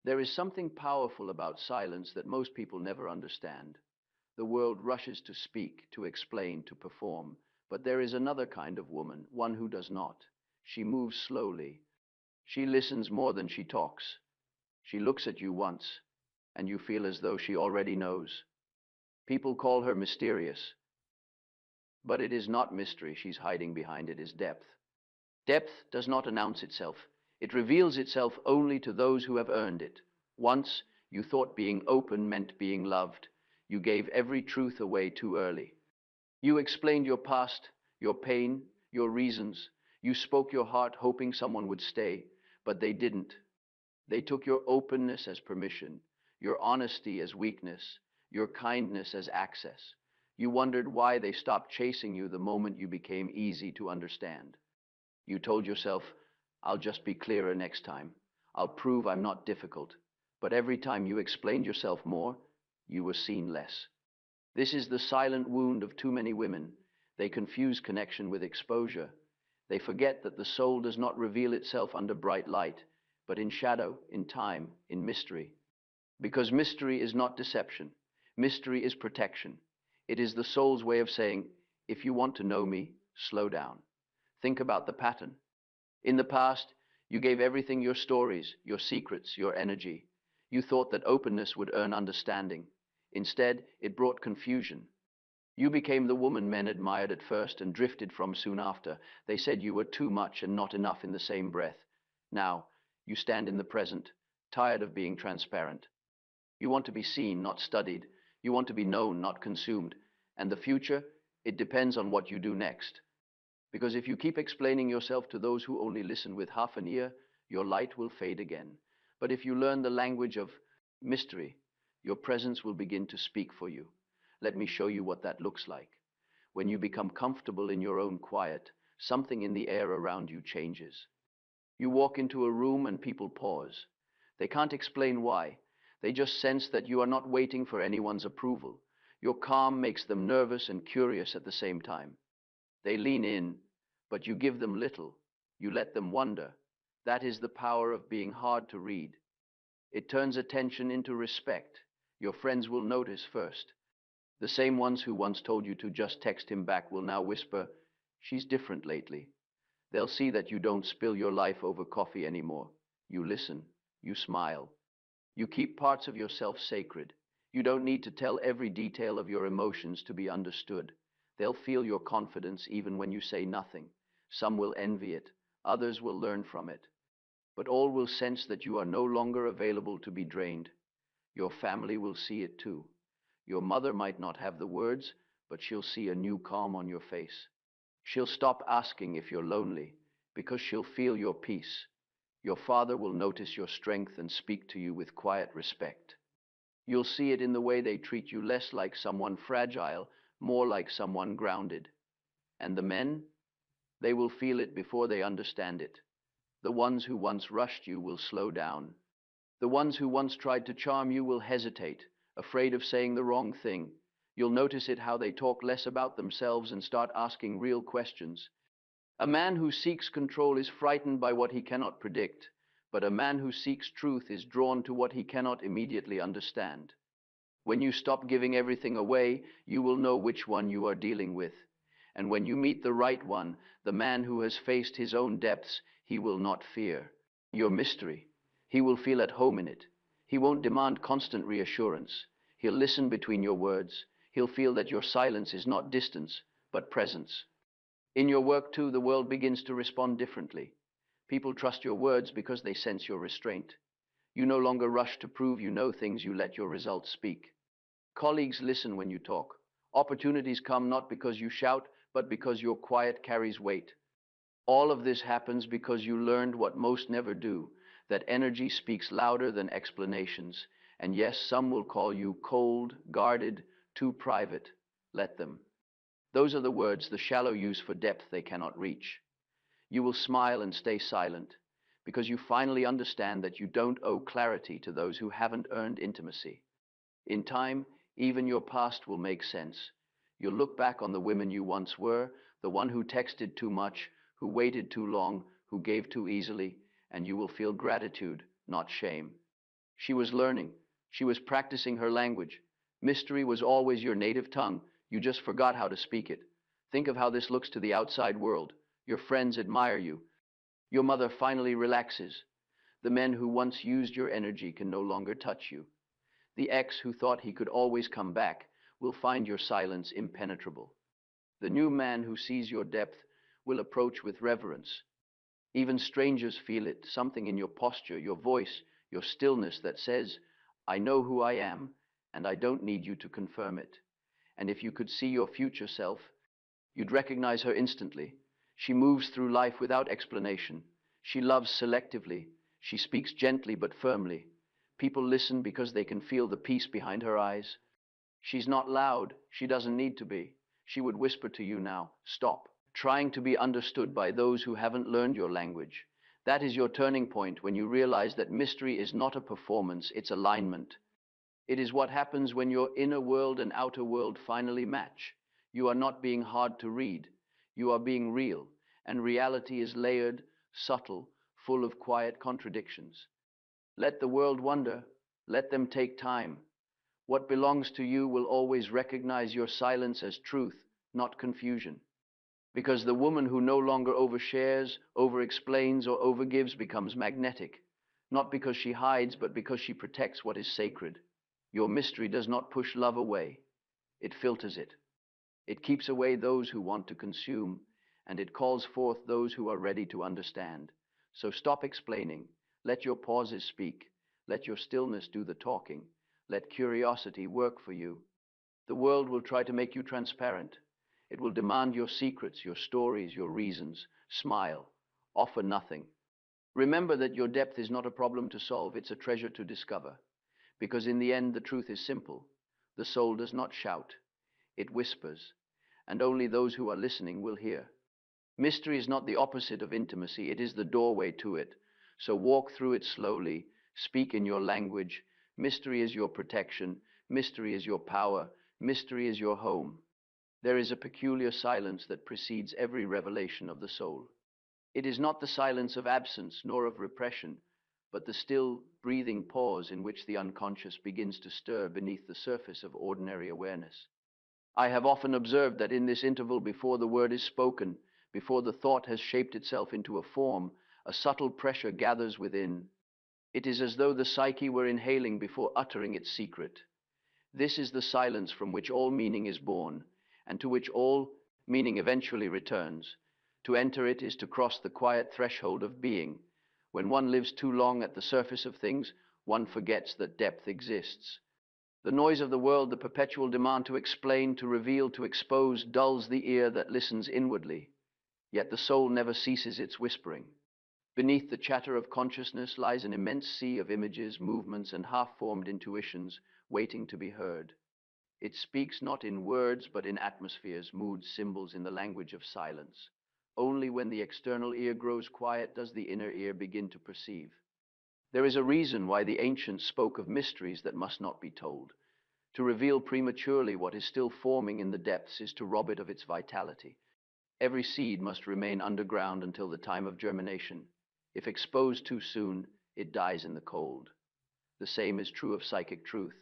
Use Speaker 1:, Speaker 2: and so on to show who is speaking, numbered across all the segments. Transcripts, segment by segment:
Speaker 1: There is something powerful about silence that most people never understand. The world rushes to speak, to explain, to perform. But there is another kind of woman, one who does not. She moves slowly. She listens more than she talks. She looks at you once, and you feel as though she already knows. People call her mysterious, but it is not mystery she's hiding behind, it is depth. Depth does not announce itself. It reveals itself only to those who have earned it. Once, you thought being open meant being loved. You gave every truth away too early. You explained your past, your pain, your reasons. You spoke your heart hoping someone would stay, but they didn't. They took your openness as permission, your honesty as weakness, your kindness as access. You wondered why they stopped chasing you the moment you became easy to understand. You told yourself, I'll just be clearer next time. I'll prove I'm not difficult. But every time you explained yourself more, you were seen less. This is the silent wound of too many women. They confuse connection with exposure. They forget that the soul does not reveal itself under bright light, but in shadow, in time, in mystery. Because mystery is not deception. Mystery is protection. It is the soul's way of saying, if you want to know me, slow down. Think about the pattern. In the past, you gave everything, your stories, your secrets, your energy. You thought that openness would earn understanding. Instead, it brought confusion. You became the woman men admired at first and drifted from soon after. They said you were too much and not enough in the same breath. Now, you stand in the present, tired of being transparent. You want to be seen, not studied. You want to be known, not consumed. And the future, it depends on what you do next. Because if you keep explaining yourself to those who only listen with half an ear, your light will fade again. But if you learn the language of mystery, your presence will begin to speak for you. Let me show you what that looks like. When you become comfortable in your own quiet, something in the air around you changes. You walk into a room and people pause. They can't explain why. They just sense that you are not waiting for anyone's approval. Your calm makes them nervous and curious at the same time. They lean in, but you give them little. You let them wonder. That is the power of being hard to read. It turns attention into respect. Your friends will notice first. The same ones who once told you to just text him back will now whisper, she's different lately. They'll see that you don't spill your life over coffee anymore. You listen. You smile. You keep parts of yourself sacred. You don't need to tell every detail of your emotions to be understood. They'll feel your confidence even when you say nothing. Some will envy it. Others will learn from it. But all will sense that you are no longer available to be drained. Your family will see it too. Your mother might not have the words, but she'll see a new calm on your face. She'll stop asking if you're lonely, because she'll feel your peace. Your father will notice your strength and speak to you with quiet respect. You'll see it in the way they treat you, less like someone fragile, more like someone grounded. And the men? They will feel it before they understand it. The ones who once rushed you will slow down. The ones who once tried to charm you will hesitate, afraid of saying the wrong thing. You'll notice it how they talk less about themselves and start asking real questions. A man who seeks control is frightened by what he cannot predict, but a man who seeks truth is drawn to what he cannot immediately understand. When you stop giving everything away, you will know which one you are dealing with. And when you meet the right one, the man who has faced his own depths, he will not fear your mystery. He will feel at home in it. He won't demand constant reassurance. He'll listen between your words. He'll feel that your silence is not distance, but presence. In your work, too, the world begins to respond differently. People trust your words because they sense your restraint. You no longer rush to prove you know things, you let your results speak. Colleagues listen when you talk. Opportunities come not because you shout, but because your quiet carries weight. All of this happens because you learned what most never do, that energy speaks louder than explanations. And yes, some will call you cold, guarded, too private. Let them. Those are the words the shallow use for depth they cannot reach. You will smile and stay silent, because you finally understand that you don't owe clarity to those who haven't earned intimacy. In time, even your past will make sense. You'll look back on the women you once were, the one who texted too much, who waited too long, who gave too easily, and you will feel gratitude, not shame. She was learning. She was practicing her language. Mystery was always your native tongue. You just forgot how to speak it. Think of how this looks to the outside world. Your friends admire you. Your mother finally relaxes. The men who once used your energy can no longer touch you. The ex who thought he could always come back will find your silence impenetrable. The new man who sees your depth will approach with reverence. Even strangers feel it, something in your posture, your voice, your stillness that says, I know who I am, and I don't need you to confirm it. And if you could see your future self, you'd recognize her instantly. She moves through life without explanation. She loves selectively. She speaks gently but firmly. People listen because they can feel the peace behind her eyes. She's not loud. She doesn't need to be. She would whisper to you now, stop, trying to be understood by those who haven't learned your language. That is your turning point when you realize that mystery is not a performance, it's alignment. It is what happens when your inner world and outer world finally match. You are not being hard to read. You are being real, and reality is layered, subtle, full of quiet contradictions. Let the world wonder. Let them take time. What belongs to you will always recognize your silence as truth, not confusion. Because the woman who no longer overshares, overexplains, or overgives becomes magnetic, not because she hides, but because she protects what is sacred. Your mystery does not push love away. It filters it. It keeps away those who want to consume, and it calls forth those who are ready to understand. So stop explaining. Let your pauses speak. Let your stillness do the talking. Let curiosity work for you. The world will try to make you transparent. It will demand your secrets, your stories, your reasons. Smile. Offer nothing. Remember that your depth is not a problem to solve, it's a treasure to discover. Because in the end, the truth is simple. The soul does not shout. It whispers, and only those who are listening will hear. Mystery is not the opposite of intimacy, it is the doorway to it. So walk through it slowly, speak in your language. Mystery is your protection, mystery is your power, mystery is your home. There is a peculiar silence that precedes every revelation of the soul. It is not the silence of absence nor of repression, but the still, breathing pause in which the unconscious begins to stir beneath the surface of ordinary awareness. I have often observed that in this interval before the word is spoken, before the thought has shaped itself into a form, a subtle pressure gathers within. It is as though the psyche were inhaling before uttering its secret. This is the silence from which all meaning is born, and to which all meaning eventually returns. To enter it is to cross the quiet threshold of being. When one lives too long at the surface of things, one forgets that depth exists. The noise of the world, the perpetual demand to explain, to reveal, to expose, dulls the ear that listens inwardly. Yet the soul never ceases its whispering. Beneath the chatter of consciousness lies an immense sea of images, movements, and half-formed intuitions waiting to be heard. It speaks not in words, but in atmospheres, moods, symbols, in the language of silence. Only when the external ear grows quiet does the inner ear begin to perceive. There is a reason why the ancients spoke of mysteries that must not be told. To reveal prematurely what is still forming in the depths is to rob it of its vitality. Every seed must remain underground until the time of germination. If exposed too soon, it dies in the cold. The same is true of psychic truth.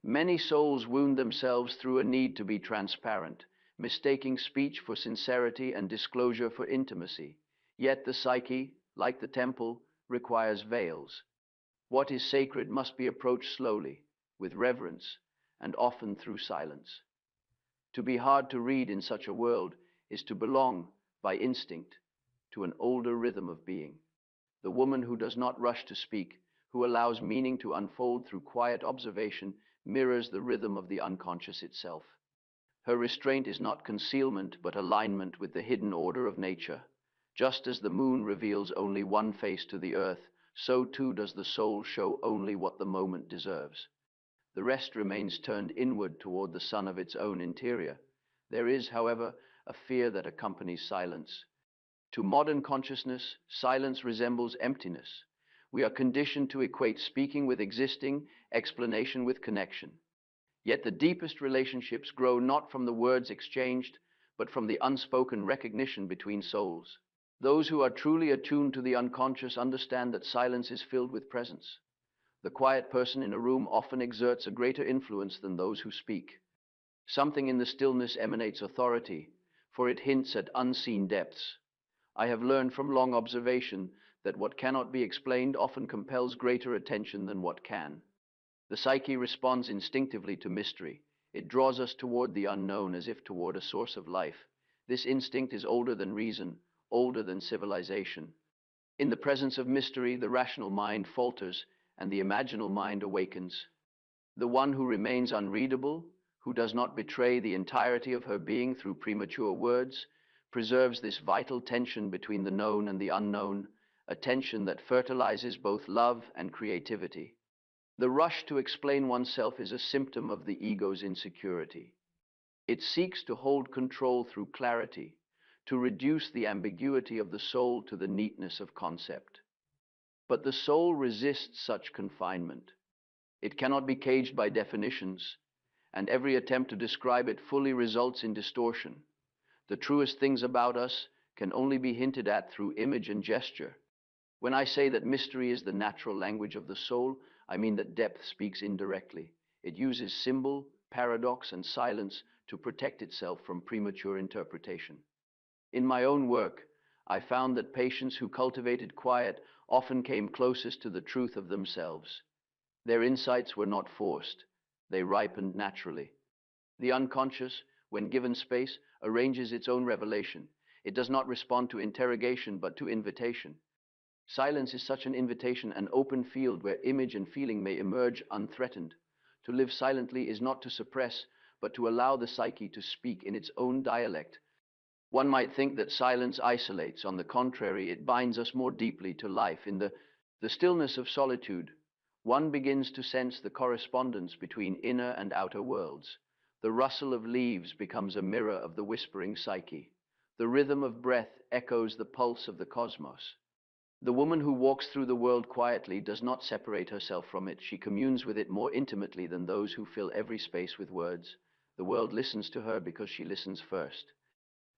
Speaker 1: Many souls wound themselves through a need to be transparent, mistaking speech for sincerity and disclosure for intimacy. Yet the psyche, like the temple, requires veils. What is sacred must be approached slowly, with reverence, and often through silence. To be hard to read in such a world is to belong, by instinct, to an older rhythm of being. The woman who does not rush to speak, who allows meaning to unfold through quiet observation, mirrors the rhythm of the unconscious itself. Her restraint is not concealment, but alignment with the hidden order of nature. Just as the moon reveals only one face to the earth, so too does the soul show only what the moment deserves. The rest remains turned inward toward the sun of its own interior. There is, however, a fear that accompanies silence. To modern consciousness, silence resembles emptiness. We are conditioned to equate speaking with existing, explanation with connection. Yet the deepest relationships grow not from the words exchanged, but from the unspoken recognition between souls. Those who are truly attuned to the unconscious understand that silence is filled with presence. The quiet person in a room often exerts a greater influence than those who speak. Something in the stillness emanates authority, for it hints at unseen depths. I have learned from long observation that what cannot be explained often compels greater attention than what can. The psyche responds instinctively to mystery. It draws us toward the unknown as if toward a source of life. This instinct is older than reason, older than civilization. In the presence of mystery, the rational mind falters and the imaginal mind awakens. The one who remains unreadable, who does not betray the entirety of her being through premature words, preserves this vital tension between the known and the unknown, a tension that fertilizes both love and creativity. The rush to explain oneself is a symptom of the ego's insecurity. It seeks to hold control through clarity, to reduce the ambiguity of the soul to the neatness of concept. But the soul resists such confinement. It cannot be caged by definitions, and every attempt to describe it fully results in distortion. The truest things about us can only be hinted at through image and gesture. When I say that mystery is the natural language of the soul, I mean that depth speaks indirectly. It uses symbol, paradox, and silence to protect itself from premature interpretation. In my own work, I found that patients who cultivated quiet often came closest to the truth of themselves. Their insights were not forced. They ripened naturally. The unconscious, when given space, arranges its own revelation. It does not respond to interrogation, but to invitation. Silence is such an invitation, an open field where image and feeling may emerge unthreatened. To live silently is not to suppress, but to allow the psyche to speak in its own dialect. One might think that silence isolates. On the contrary, it binds us more deeply to life. In the stillness of solitude, one begins to sense the correspondence between inner and outer worlds. The rustle of leaves becomes a mirror of the whispering psyche. The rhythm of breath echoes the pulse of the cosmos. The woman who walks through the world quietly does not separate herself from it. She communes with it more intimately than those who fill every space with words. The world listens to her because she listens first.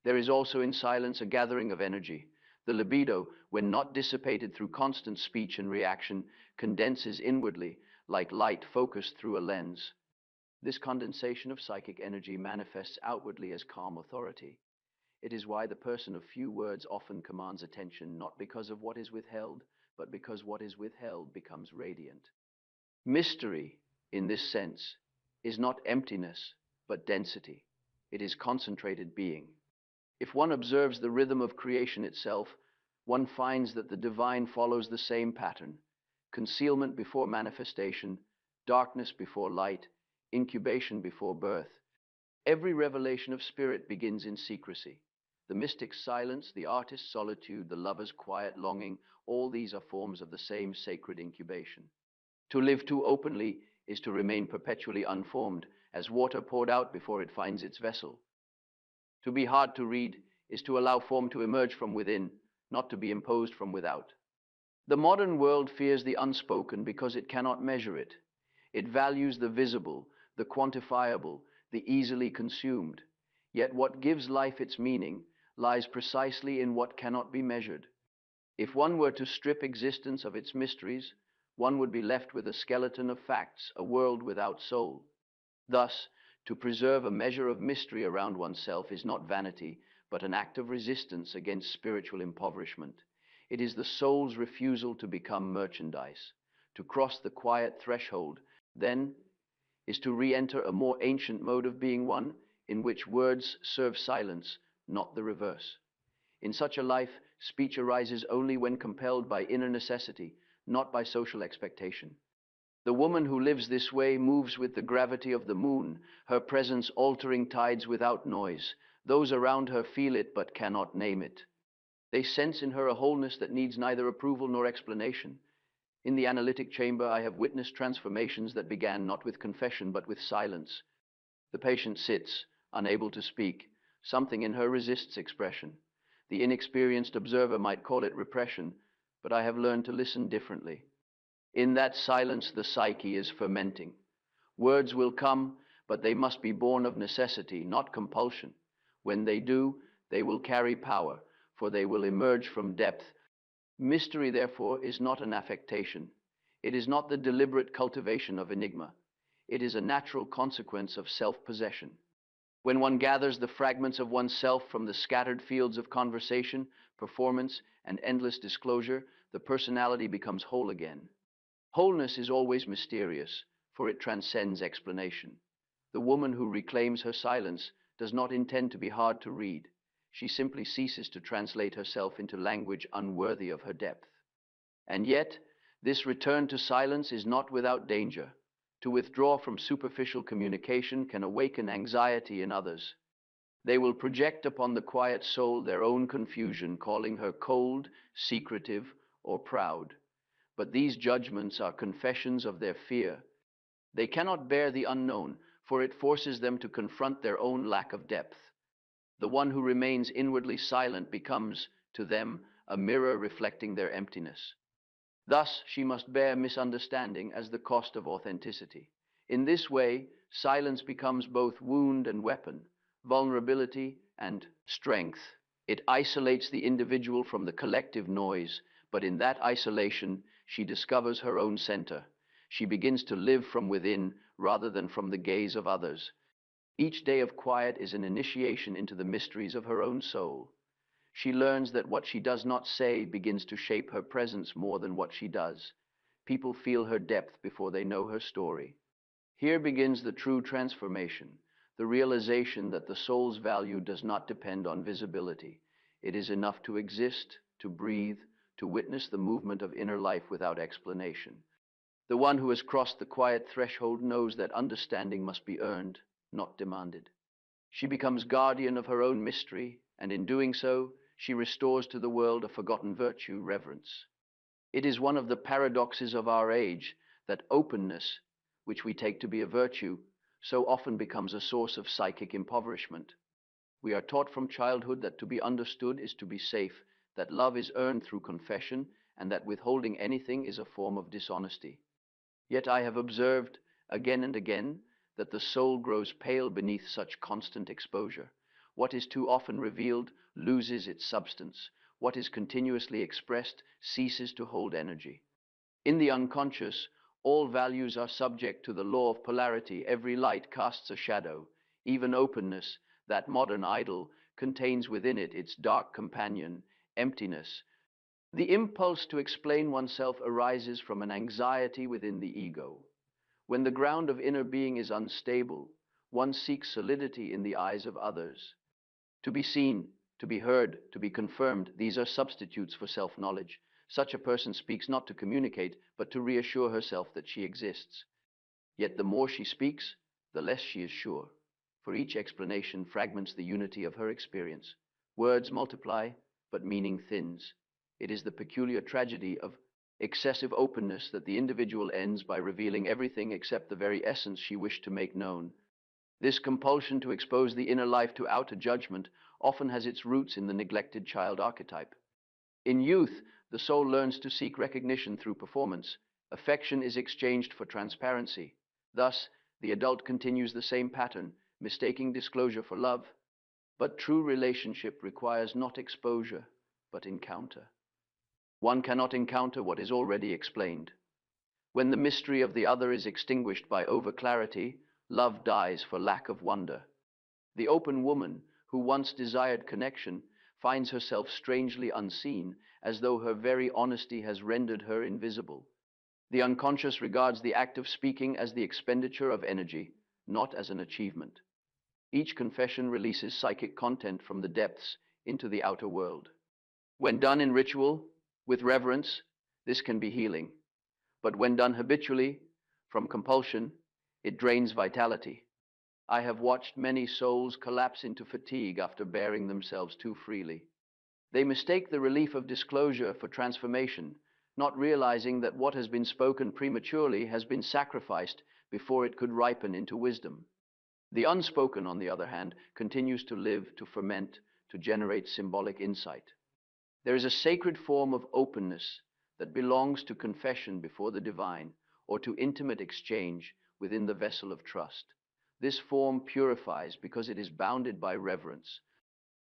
Speaker 1: There is also in silence a gathering of energy. The libido, when not dissipated through constant speech and reaction, condenses inwardly, like light focused through a lens. This condensation of psychic energy manifests outwardly as calm authority. It is why the person of few words often commands attention, not because of what is withheld, but because what is withheld becomes radiant. Mystery, in this sense, is not emptiness, but density. It is concentrated being. If one observes the rhythm of creation itself, one finds that the divine follows the same pattern: concealment before manifestation, darkness before light, incubation before birth. Every revelation of spirit begins in secrecy. The mystic's silence, the artist's solitude, the lover's quiet longing, all these are forms of the same sacred incubation. To live too openly is to remain perpetually unformed, as water poured out before it finds its vessel. To be hard to read is to allow form to emerge from within, not to be imposed from without. The modern world fears the unspoken because it cannot measure it. It values the visible, the quantifiable, the easily consumed. Yet what gives life its meaning lies precisely in what cannot be measured. If one were to strip existence of its mysteries, one would be left with a skeleton of facts, a world without soul. Thus, to preserve a measure of mystery around oneself is not vanity, but an act of resistance against spiritual impoverishment. It is the soul's refusal to become merchandise. To cross the quiet threshold, then, is to re-enter a more ancient mode of being, one in which words serve silence, not the reverse. In such a life, speech arises only when compelled by inner necessity, not by social expectation. The woman who lives this way moves with the gravity of the moon, her presence altering tides without noise. Those around her feel it but cannot name it. They sense in her a wholeness that needs neither approval nor explanation. In the analytic chamber, I have witnessed transformations that began not with confession but with silence. The patient sits, unable to speak. Something in her resists expression. The inexperienced observer might call it repression, but I have learned to listen differently. In that silence, the psyche is fermenting. Words will come, but they must be born of necessity, not compulsion. When they do, they will carry power, for they will emerge from depth. Mystery, therefore, is not an affectation. It is not the deliberate cultivation of enigma. It is a natural consequence of self-possession. When one gathers the fragments of oneself from the scattered fields of conversation, performance, and endless disclosure, the personality becomes whole again. Wholeness is always mysterious, for it transcends explanation. The woman who reclaims her silence does not intend to be hard to read. She simply ceases to translate herself into language unworthy of her depth. And yet, this return to silence is not without danger. To withdraw from superficial communication can awaken anxiety in others. They will project upon the quiet soul their own confusion, calling her cold, secretive, or proud. But these judgments are confessions of their fear. They cannot bear the unknown, for it forces them to confront their own lack of depth. The one who remains inwardly silent becomes, to them, a mirror reflecting their emptiness. Thus, she must bear misunderstanding as the cost of authenticity. In this way, silence becomes both wound and weapon, vulnerability and strength. It isolates the individual from the collective noise, but in that isolation, she discovers her own center. She begins to live from within rather than from the gaze of others. Each day of quiet is an initiation into the mysteries of her own soul. She learns that what she does not say begins to shape her presence more than what she does. People feel her depth before they know her story. Here begins the true transformation, the realization that the soul's value does not depend on visibility. It is enough to exist, to breathe, to witness the movement of inner life without explanation. The one who has crossed the quiet threshold knows that understanding must be earned, not demanded. She becomes guardian of her own mystery, and in doing so, she restores to the world a forgotten virtue, reverence. It is one of the paradoxes of our age that openness, which we take to be a virtue, so often becomes a source of psychic impoverishment. We are taught from childhood that to be understood is to be safe, that love is earned through confession, and that withholding anything is a form of dishonesty. Yet I have observed again and again that the soul grows pale beneath such constant exposure. What is too often revealed loses its substance. What is continuously expressed ceases to hold energy. In the unconscious, all values are subject to the law of polarity. Every light casts a shadow. Even openness, that modern idol, contains within it its dark companion, emptiness. The impulse to explain oneself arises from an anxiety within the ego. When the ground of inner being is unstable, one seeks solidity in the eyes of others. To be seen, to be heard, to be confirmed, these are substitutes for self-knowledge. Such a person speaks not to communicate, but to reassure herself that she exists. Yet the more she speaks, the less she is sure, for each explanation fragments the unity of her experience. Words multiply, but meaning thins. It is the peculiar tragedy of excessive openness that the individual ends by revealing everything except the very essence she wished to make known. This compulsion to expose the inner life to outer judgment often has its roots in the neglected child archetype. In youth, the soul learns to seek recognition through performance. Affection is exchanged for transparency. Thus, the adult continues the same pattern, mistaking disclosure for love. But true relationship requires not exposure, but encounter. One cannot encounter what is already explained. When the mystery of the other is extinguished by overclarity, love dies for lack of wonder. The open woman, who once desired connection, finds herself strangely unseen, as though her very honesty has rendered her invisible. The unconscious regards the act of speaking as the expenditure of energy, not as an achievement. Each confession releases psychic content from the depths into the outer world. When done in ritual, with reverence, this can be healing. But when done habitually, from compulsion, it drains vitality. I have watched many souls collapse into fatigue after bearing themselves too freely. They mistake the relief of disclosure for transformation, not realizing that what has been spoken prematurely has been sacrificed before it could ripen into wisdom. The unspoken, on the other hand, continues to live, to ferment, to generate symbolic insight. There is a sacred form of openness that belongs to confession before the divine, or to intimate exchange within the vessel of trust. This form purifies because it is bounded by reverence.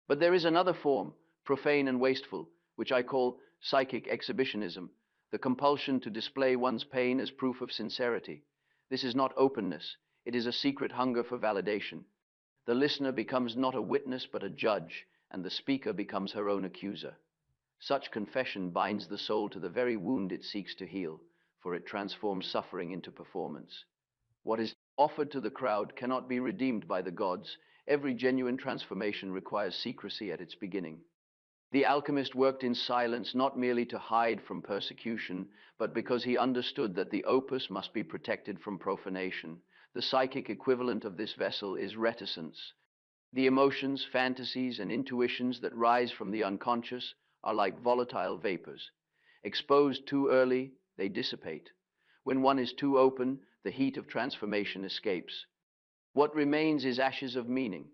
Speaker 1: But there is another form, profane and wasteful, which I call psychic exhibitionism. the compulsion to display one's pain as proof of sincerity. This is not openness, it is a secret hunger for validation. The listener becomes not a witness but a judge, and the speaker becomes her own accuser. Such confession binds the soul to the very wound it seeks to heal, for it transforms suffering into performance. What is offered to the crowd cannot be redeemed by the gods. Every genuine transformation requires secrecy at its beginning. The alchemist worked in silence not merely to hide from persecution, but because he understood that the opus must be protected from profanation. The psychic equivalent of this vessel is reticence. The emotions, fantasies, and intuitions that rise from the unconscious are like volatile vapors. Exposed too early, they dissipate. When one is too open, the heat of transformation escapes. What remains is ashes of meaning.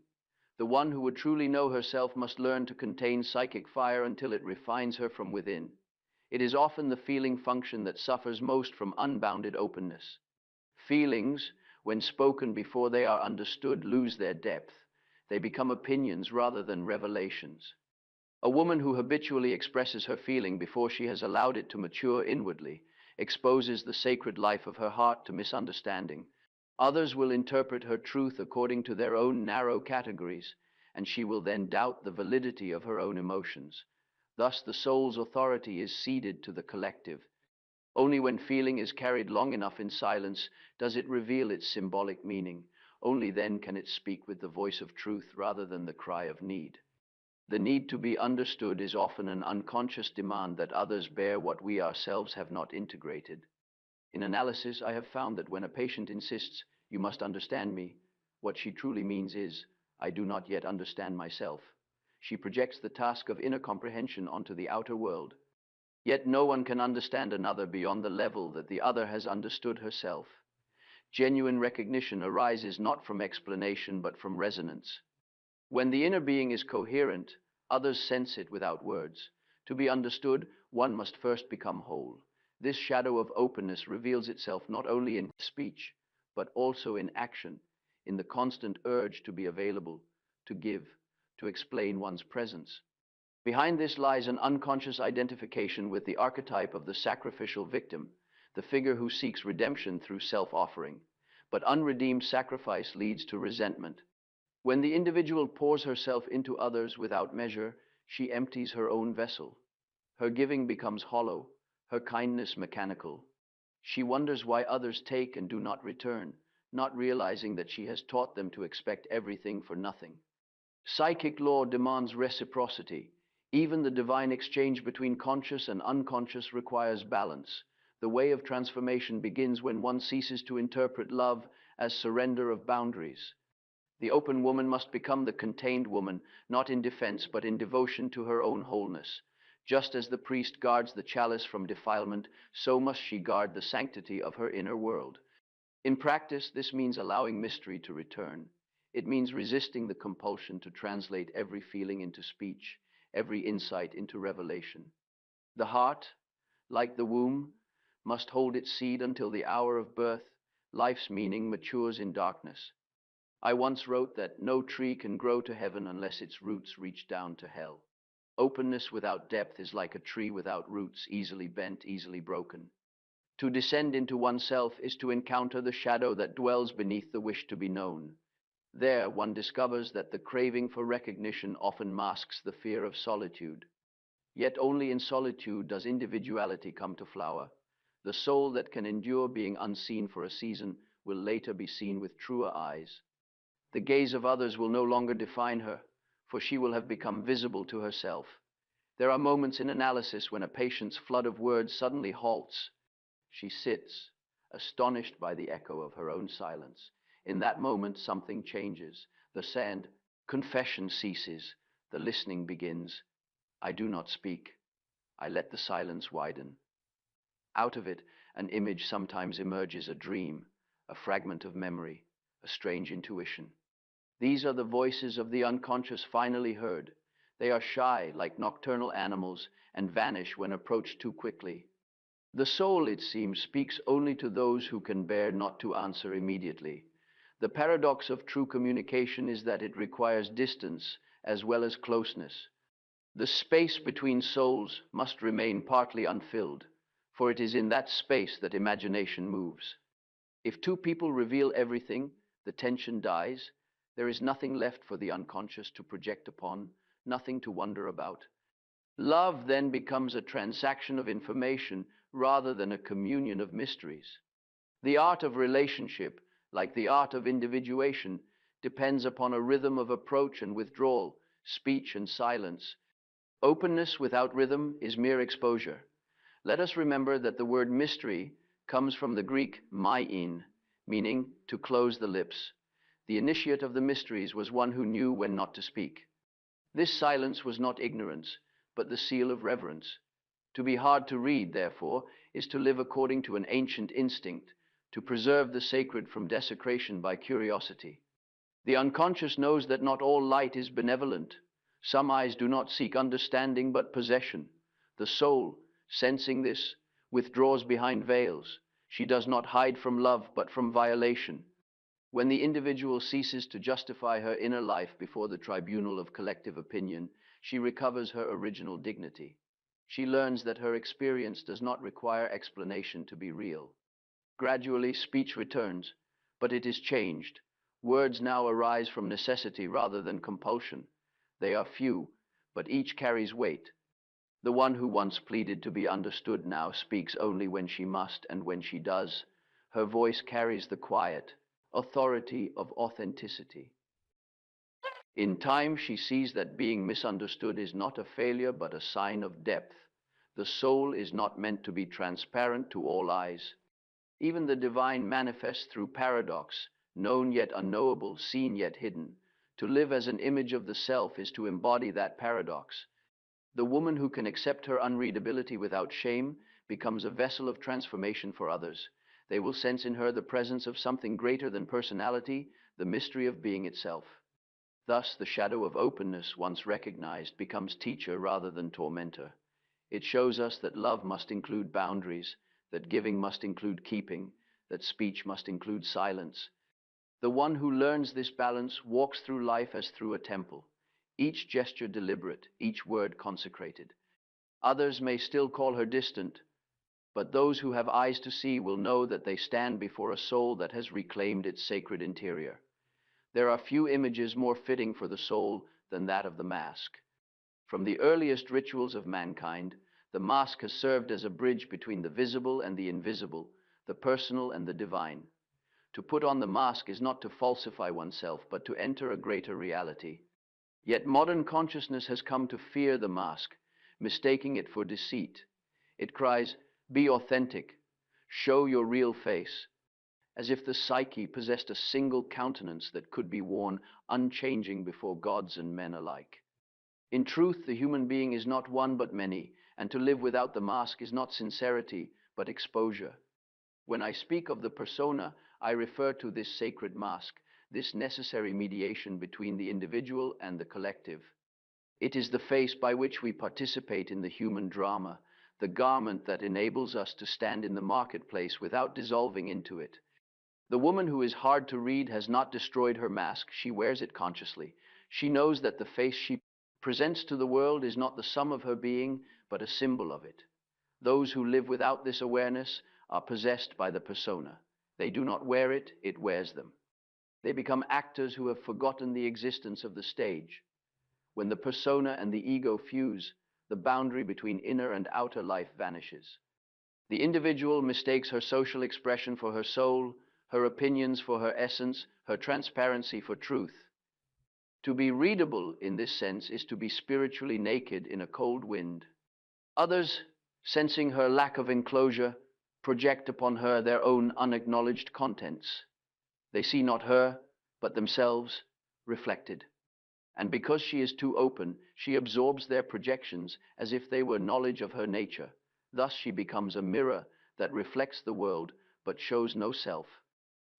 Speaker 1: The one who would truly know herself must learn to contain psychic fire until it refines her from within. It is often the feeling function that suffers most from unbounded openness. Feelings, when spoken before they are understood, lose their depth. They become opinions rather than revelations. A woman who habitually expresses her feeling before she has allowed it to mature inwardly exposes the sacred life of her heart to misunderstanding. Others will interpret her truth according to their own narrow categories, and she will then doubt the validity of her own emotions. Thus, the soul's authority is ceded to the collective. Only when feeling is carried long enough in silence does it reveal its symbolic meaning. Only then can it speak with the voice of truth rather than the cry of need. The need to be understood is often an unconscious demand that others bear what we ourselves have not integrated. In analysis, I have found that when a patient insists, "You must understand me," what she truly means is, "I do not yet understand myself." She projects the task of inner comprehension onto the outer world. Yet no one can understand another beyond the level that the other has understood herself. Genuine recognition arises not from explanation but from resonance. When the inner being is coherent, others sense it without words. To be understood, one must first become whole. This shadow of openness reveals itself not only in speech, but also in action, in the constant urge to be available, to give, to explain one's presence. Behind this lies an unconscious identification with the archetype of the sacrificial victim, the figure who seeks redemption through self-offering. But unredeemed sacrifice leads to resentment. When the individual pours herself into others without measure, she empties her own vessel. Her giving becomes hollow, her kindness mechanical. She wonders why others take and do not return, not realizing that she has taught them to expect everything for nothing. Psychic law demands reciprocity. Even the divine exchange between conscious and unconscious requires balance. The way of transformation begins when one ceases to interpret love as surrender of boundaries. The open woman must become the contained woman, not in defense, but in devotion to her own wholeness. Just as the priest guards the chalice from defilement, so must she guard the sanctity of her inner world. In practice, this means allowing mystery to return. It means resisting the compulsion to translate every feeling into speech, every insight into revelation. The heart, like the womb, must hold its seed until the hour of birth. Life's meaning matures in darkness. I once wrote that no tree can grow to heaven unless its roots reach down to hell. Openness without depth is like a tree without roots, easily bent, easily broken. To descend into oneself is to encounter the shadow that dwells beneath the wish to be known. There, one discovers that the craving for recognition often masks the fear of solitude. Yet only in solitude does individuality come to flower. The soul that can endure being unseen for a season will later be seen with truer eyes. The gaze of others will no longer define her, for she will have become visible to herself. There are moments in analysis when a patient's flood of words suddenly halts. She sits, astonished by the echo of her own silence. In that moment, something changes. The sand confession ceases. The listening begins. I do not speak. I let the silence widen. Out of it, an image sometimes emerges, a dream, a fragment of memory, a strange intuition. These are the voices of the unconscious finally heard. They are shy, like nocturnal animals, and vanish when approached too quickly. The soul, it seems, speaks only to those who can bear not to answer immediately. The paradox of true communication is that it requires distance as well as closeness. The space between souls must remain partly unfilled. for it is in that space that imagination moves. If two people reveal everything, the tension dies. There is nothing left for the unconscious to project upon, nothing to wonder about. Love then becomes a transaction of information rather than a communion of mysteries. The art of relationship, like the art of individuation, depends upon a rhythm of approach and withdrawal, speech and silence. Openness without rhythm is mere exposure. Let us remember that the word mystery comes from the Greek mein, meaning to close the lips. The initiate of the mysteries was one who knew when not to speak. This silence was not ignorance, but the seal of reverence. To be hard to read, therefore, is to live according to an ancient instinct, to preserve the sacred from desecration by curiosity. The unconscious knows that not all light is benevolent. Some eyes do not seek understanding but possession. The soul, sensing this, withdraws behind veils. She does not hide from love but from violation. When the individual ceases to justify her inner life before the tribunal of collective opinion, she recovers her original dignity. She learns that her experience does not require explanation to be real. Gradually, speech returns, but it is changed. Words now arise from necessity rather than compulsion. They are few, but each carries weight. The one who once pleaded to be understood now speaks only when she must, and when she does, her voice carries the quiet authority of authenticity. In time, she sees that being misunderstood is not a failure but a sign of depth. The soul is not meant to be transparent to all eyes. Even the divine manifests through paradox, known yet unknowable, seen yet hidden. To live as an image of the self is to embody that paradox. The woman who can accept her unreadability without shame becomes a vessel of transformation for others. They will sense in her the presence of something greater than personality, the mystery of being itself. Thus, the shadow of openness, once recognized, becomes teacher rather than tormentor. It shows us that love must include boundaries, that giving must include keeping, that speech must include silence. The one who learns this balance walks through life as through a temple, each gesture deliberate, each word consecrated. Others may still call her distant, but those who have eyes to see will know that they stand before a soul that has reclaimed its sacred interior. There are few images more fitting for the soul than that of the mask. From the earliest rituals of mankind, the mask has served as a bridge between the visible and the invisible, the personal and the divine. To put on the mask is not to falsify oneself, but to enter a greater reality. Yet modern consciousness has come to fear the mask, mistaking it for deceit. It cries, "Be authentic, show your real face," as if the psyche possessed a single countenance that could be worn unchanging before gods and men alike. In truth, the human being is not one but many, and to live without the mask is not sincerity, but exposure. When I speak of the persona, I refer to this sacred mask, this necessary mediation between the individual and the collective. It is the face by which we participate in the human drama, the garment that enables us to stand in the marketplace without dissolving into it. The woman who is hard to read has not destroyed her mask, she wears it consciously. She knows that the face she presents to the world is not the sum of her being, but a symbol of it. Those who live without this awareness are possessed by the persona. They do not wear it, it wears them. They become actors who have forgotten the existence of the stage. When the persona and the ego fuse, the boundary between inner and outer life vanishes. The individual mistakes her social expression for her soul, her opinions for her essence, her transparency for truth. To be readable in this sense is to be spiritually naked in a cold wind. Others, sensing her lack of enclosure, project upon her their own unacknowledged contents. They see not her, but themselves reflected. And because she is too open, she absorbs their projections as if they were knowledge of her nature. Thus she becomes a mirror that reflects the world, but shows no self.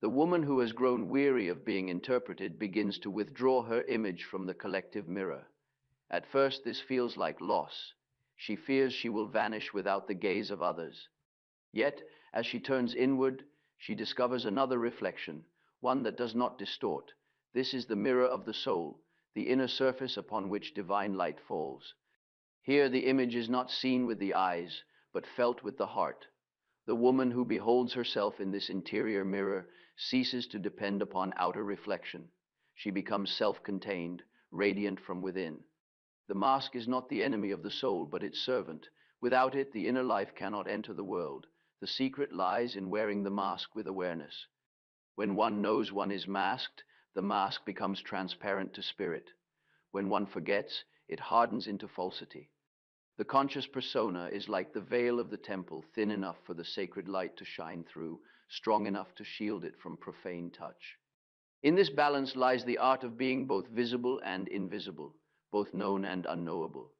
Speaker 1: The woman who has grown weary of being interpreted begins to withdraw her image from the collective mirror. At first, this feels like loss. She fears she will vanish without the gaze of others. Yet, as she turns inward, she discovers another reflection, one that does not distort. This is the mirror of the soul, the inner surface upon which divine light falls. Here the image is not seen with the eyes, but felt with the heart. The woman who beholds herself in this interior mirror ceases to depend upon outer reflection. She becomes self-contained, radiant from within. The mask is not the enemy of the soul, but its servant. Without it, the inner life cannot enter the world. The secret lies in wearing the mask with awareness. When one knows one is masked, the mask becomes transparent to spirit. When one forgets, it hardens into falsity. The conscious persona is like the veil of the temple, thin enough for the sacred light to shine through, strong enough to shield it from profane touch. In this balance lies the art of being both visible and invisible, both known and unknowable.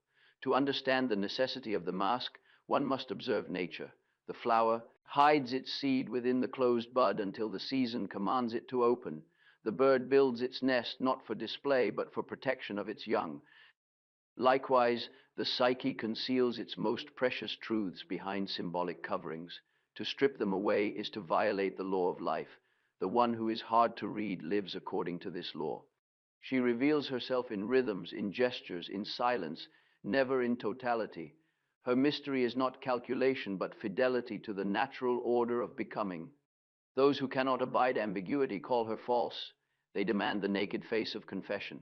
Speaker 1: To understand the necessity of the mask, one must observe nature. The flower hides its seed within the closed bud until the season commands it to open. The bird builds its nest not for display, but for protection of its young. Likewise, the psyche conceals its most precious truths behind symbolic coverings. To strip them away is to violate the law of life. The one who is hard to read lives according to this law. She reveals herself in rhythms, in gestures, in silence, never in totality. Her mystery is not calculation, but fidelity to the natural order of becoming. Those who cannot abide ambiguity call her false. They demand the naked face of confession.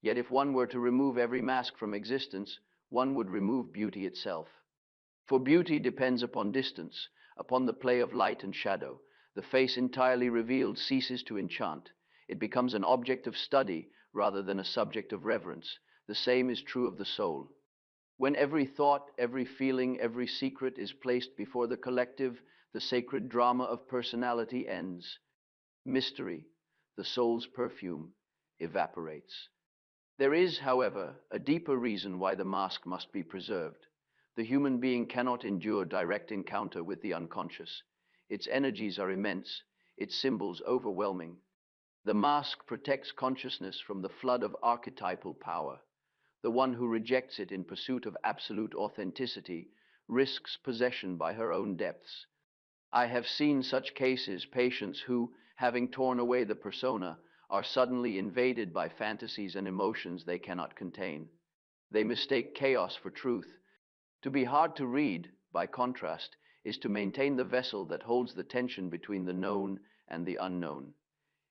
Speaker 1: Yet if one were to remove every mask from existence, one would remove beauty itself. For beauty depends upon distance, upon the play of light and shadow. The face entirely revealed ceases to enchant. It becomes an object of study rather than a subject of reverence. The same is true of the soul. When every thought, every feeling, every secret is placed before the collective, the sacred drama of personality ends. Mystery, the soul's perfume, evaporates. There is, however, a deeper reason why the mask must be preserved. The human being cannot endure direct encounter with the unconscious. Its energies are immense, its symbols overwhelming. The mask protects consciousness from the flood of archetypal power. The one who rejects it in pursuit of absolute authenticity risks possession by her own depths. I have seen such cases, patients who, having torn away the persona, are suddenly invaded by fantasies and emotions they cannot contain. They mistake chaos for truth. To be hard to read, by contrast, is to maintain the vessel that holds the tension between the known and the unknown.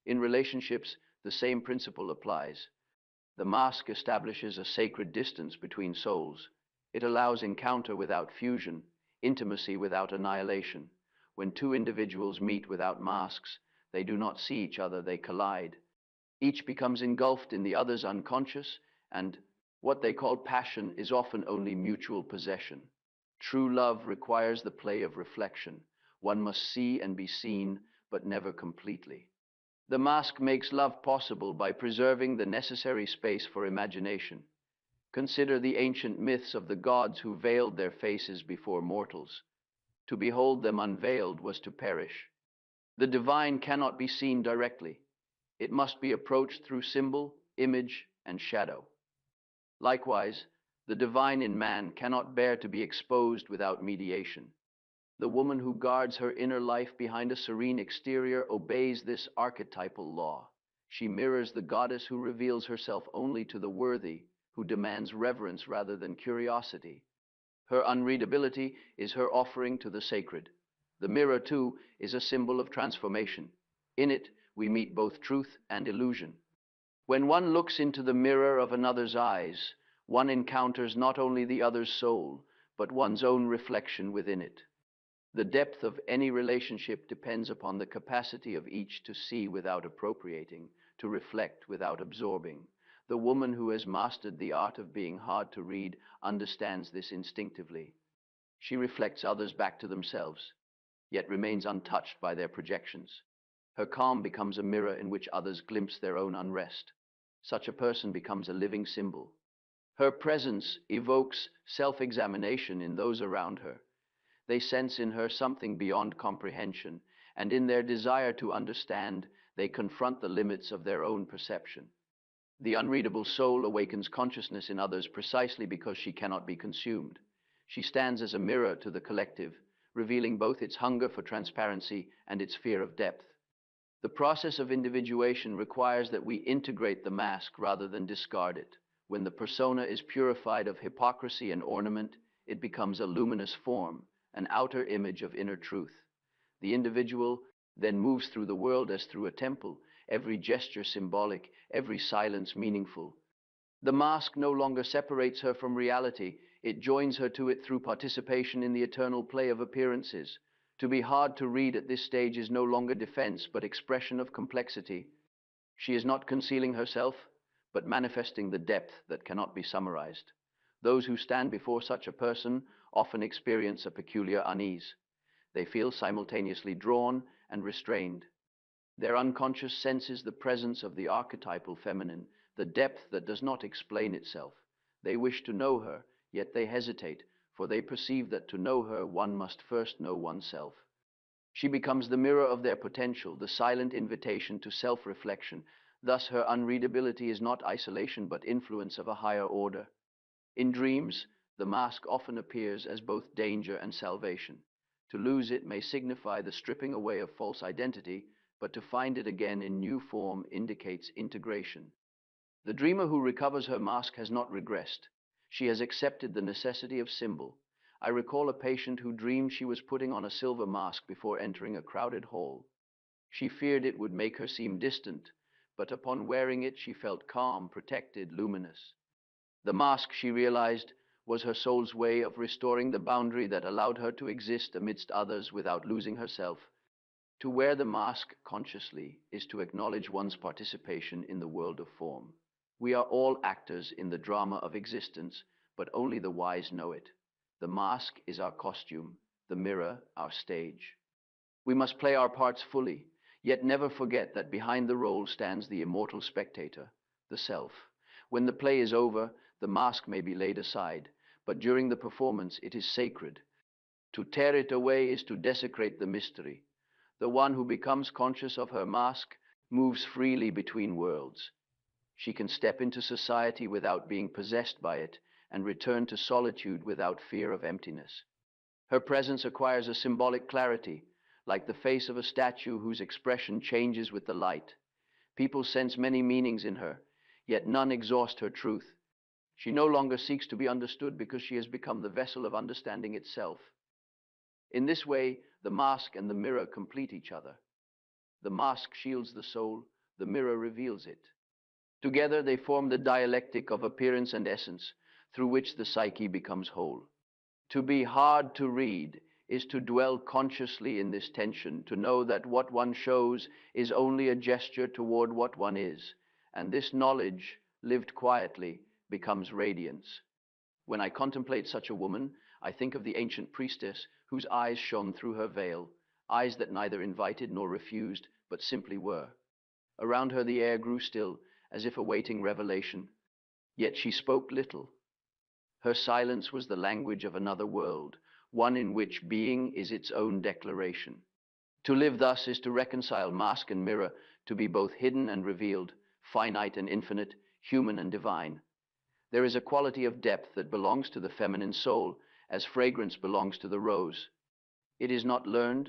Speaker 1: In relationships, the same principle applies. The mask establishes a sacred distance between souls. It allows encounter without fusion, intimacy without annihilation. When two individuals meet without masks, they do not see each other, they collide. Each becomes engulfed in the other's unconscious, and what they call passion is often only mutual possession. True love requires the play of reflection. One must see and be seen, but never completely. The mask makes love possible by preserving the necessary space for imagination. Consider the ancient myths of the gods who veiled their faces before mortals. To behold them unveiled was to perish. The divine cannot be seen directly. It must be approached through symbol, image, and shadow. Likewise, the divine in man cannot bear to be exposed without mediation. The woman who guards her inner life behind a serene exterior obeys this archetypal law. She mirrors the goddess who reveals herself only to the worthy, who demands reverence rather than curiosity. Her unreadability is her offering to the sacred. The mirror, too, is a symbol of transformation. In it, we meet both truth and illusion. When one looks into the mirror of another's eyes, one encounters not only the other's soul, but one's own reflection within it. The depth of any relationship depends upon the capacity of each to see without appropriating, to reflect without absorbing. The woman who has mastered the art of being hard to read understands this instinctively. She reflects others back to themselves, yet remains untouched by their projections. Her calm becomes a mirror in which others glimpse their own unrest. Such a person becomes a living symbol. Her presence evokes self-examination in those around her. They sense in her something beyond comprehension, and in their desire to understand, they confront the limits of their own perception. The unreadable soul awakens consciousness in others precisely because she cannot be consumed. She stands as a mirror to the collective, revealing both its hunger for transparency and its fear of depth. The process of individuation requires that we integrate the mask rather than discard it. When the persona is purified of hypocrisy and ornament, it becomes a luminous form, an outer image of inner truth. The individual then moves through the world as through a temple, every gesture symbolic, every silence meaningful. The mask no longer separates her from reality, it joins her to it through participation in the eternal play of appearances. To be hard to read at this stage is no longer defense, but expression of complexity. She is not concealing herself, but manifesting the depth that cannot be summarized. Those who stand before such a person often experience a peculiar unease. They feel simultaneously drawn and restrained. Their unconscious senses the presence of the archetypal feminine, the depth that does not explain itself. They wish to know her, yet they hesitate, for they perceive that to know her one must first know oneself. She becomes the mirror of their potential, the silent invitation to self-reflection. Thus her unreadability is not isolation but influence of a higher order. In dreams, the mask often appears as both danger and salvation. To lose it may signify the stripping away of false identity, but to find it again in new form indicates integration. The dreamer who recovers her mask has not regressed. She has accepted the necessity of symbol. I recall a patient who dreamed she was putting on a silver mask before entering a crowded hall. She feared it would make her seem distant, but upon wearing it she felt calm, protected, luminous. The mask, she realized, was her soul's way of restoring the boundary that allowed her to exist amidst others without losing herself. To wear the mask consciously is to acknowledge one's participation in the world of form. We are all actors in the drama of existence, but only the wise know it. The mask is our costume, the mirror our stage. We must play our parts fully, yet never forget that behind the role stands the immortal spectator, the self. When the play is over, the mask may be laid aside, but during the performance it is sacred. To tear it away is to desecrate the mystery. The one who becomes conscious of her mask moves freely between worlds. She can step into society without being possessed by it and return to solitude without fear of emptiness. Her presence acquires a symbolic clarity, like the face of a statue whose expression changes with the light. People sense many meanings in her, yet none exhaust her truth. She no longer seeks to be understood because she has become the vessel of understanding itself. In this way, the mask and the mirror complete each other. The mask shields the soul, the mirror reveals it. Together they form the dialectic of appearance and essence, through which the psyche becomes whole. To be hard to read is to dwell consciously in this tension, to know that what one shows is only a gesture toward what one is, and this knowledge, lived quietly, becomes radiance. When I contemplate such a woman, I think of the ancient priestess whose eyes shone through her veil, eyes that neither invited nor refused, but simply were. Around her the air grew still, as if awaiting revelation. Yet she spoke little. Her silence was the language of another world, one in which being is its own declaration. To live thus is to reconcile mask and mirror, to be both hidden and revealed, finite and infinite, human and divine. There is a quality of depth that belongs to the feminine soul, as fragrance belongs to the rose. It is not learned,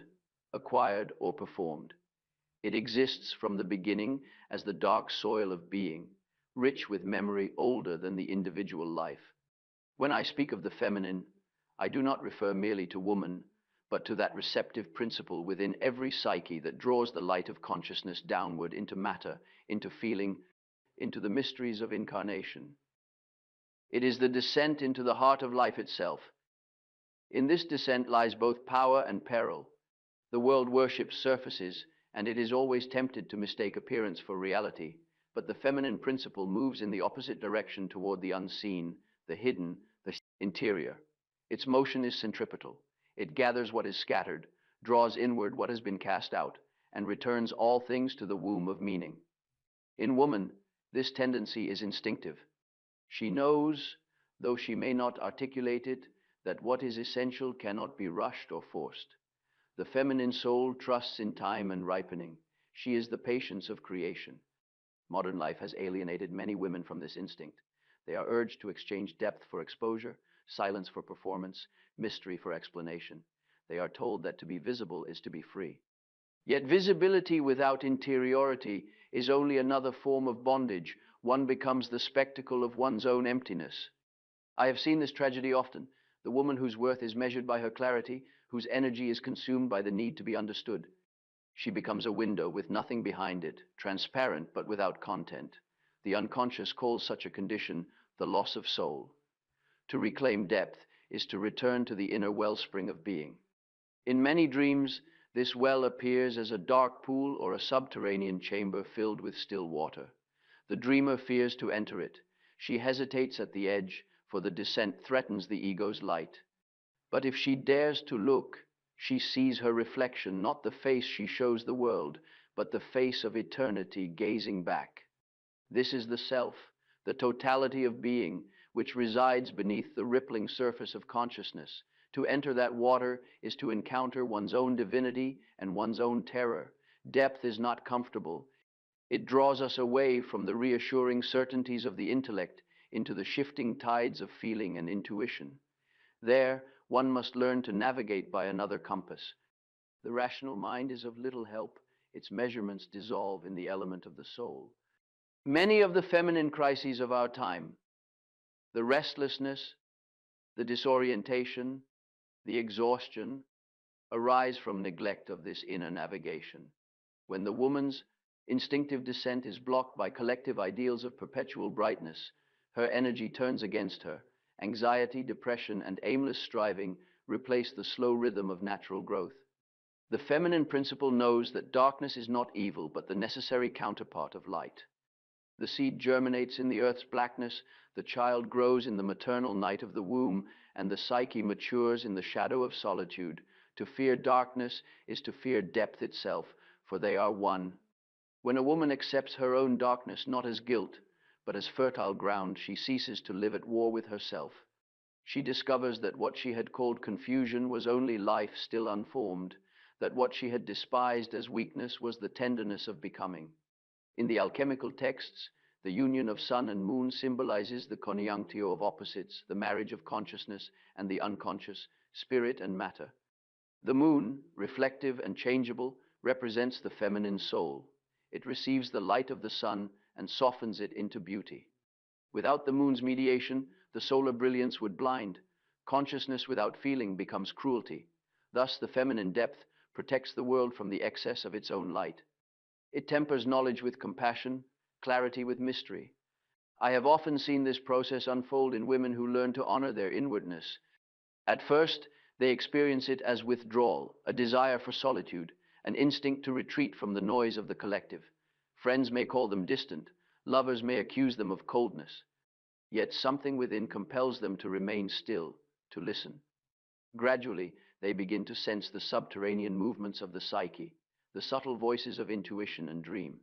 Speaker 1: acquired, or performed. It exists from the beginning as the dark soil of being, rich with memory older than the individual life. When I speak of the feminine, I do not refer merely to woman, but to that receptive principle within every psyche that draws the light of consciousness downward into matter, into feeling, into the mysteries of incarnation. It is the descent into the heart of life itself. In this descent lies both power and peril. The world worships surfaces, and it is always tempted to mistake appearance for reality, but the feminine principle moves in the opposite direction toward the unseen, the hidden, the interior. Its motion is centripetal. It gathers what is scattered, draws inward what has been cast out, and returns all things to the womb of meaning. In woman, this tendency is instinctive. She knows, though she may not articulate it, that what is essential cannot be rushed or forced. The feminine soul trusts in time and ripening. She is the patience of creation. Modern life has alienated many women from this instinct. They are urged to exchange depth for exposure, silence for performance, mystery for explanation. They are told that to be visible is to be free. Yet visibility without interiority is only another form of bondage. One becomes the spectacle of one's own emptiness. I have seen this tragedy often. the woman whose worth is measured by her clarity, whose energy is consumed by the need to be understood. She becomes a window with nothing behind it, transparent but without content. The unconscious calls such a condition the loss of soul. To reclaim depth is to return to the inner wellspring of being. In many dreams, this well appears as a dark pool or a subterranean chamber filled with still water. The dreamer fears to enter it. She hesitates at the edge, for the descent threatens the ego's light. But if she dares to look, she sees her reflection, not the face she shows the world, but the face of eternity gazing back. This is the self, the totality of being, which resides beneath the rippling surface of consciousness. To enter that water is to encounter one's own divinity and one's own terror. Depth is not comfortable. It draws us away from the reassuring certainties of the intellect into the shifting tides of feeling and intuition. There, one must learn to navigate by another compass. The rational mind is of little help. Its measurements dissolve in the element of the soul. Many of the feminine crises of our time, the restlessness, the disorientation, the exhaustion, arise from neglect of this inner navigation. When the woman's instinctive descent is blocked by collective ideals of perpetual brightness, her energy turns against her. Anxiety, depression, and aimless striving replace the slow rhythm of natural growth. The feminine principle knows that darkness is not evil, but the necessary counterpart of light. The seed germinates in the earth's blackness, the child grows in the maternal night of the womb, and the psyche matures in the shadow of solitude. To fear darkness is to fear depth itself, for they are one. When a woman accepts her own darkness not as guilt, but as fertile ground, she ceases to live at war with herself. She discovers that what she had called confusion was only life still unformed, that what she had despised as weakness was the tenderness of becoming. In the alchemical texts, the union of sun and moon symbolizes the conjunctio of opposites, the marriage of consciousness and the unconscious, spirit and matter. The moon, reflective and changeable, represents the feminine soul. It receives the light of the sun and softens it into beauty. Without the moon's mediation, the solar brilliance would blind. Consciousness without feeling becomes cruelty. Thus, the feminine depth protects the world from the excess of its own light. It tempers knowledge with compassion, clarity with mystery. I have often seen this process unfold in women who learn to honor their inwardness. At first, they experience it as withdrawal, a desire for solitude, an instinct to retreat from the noise of the collective. Friends may call them distant, lovers may accuse them of coldness. Yet something within compels them to remain still, to listen. Gradually, they begin to sense the subterranean movements of the psyche, the subtle voices of intuition and dream.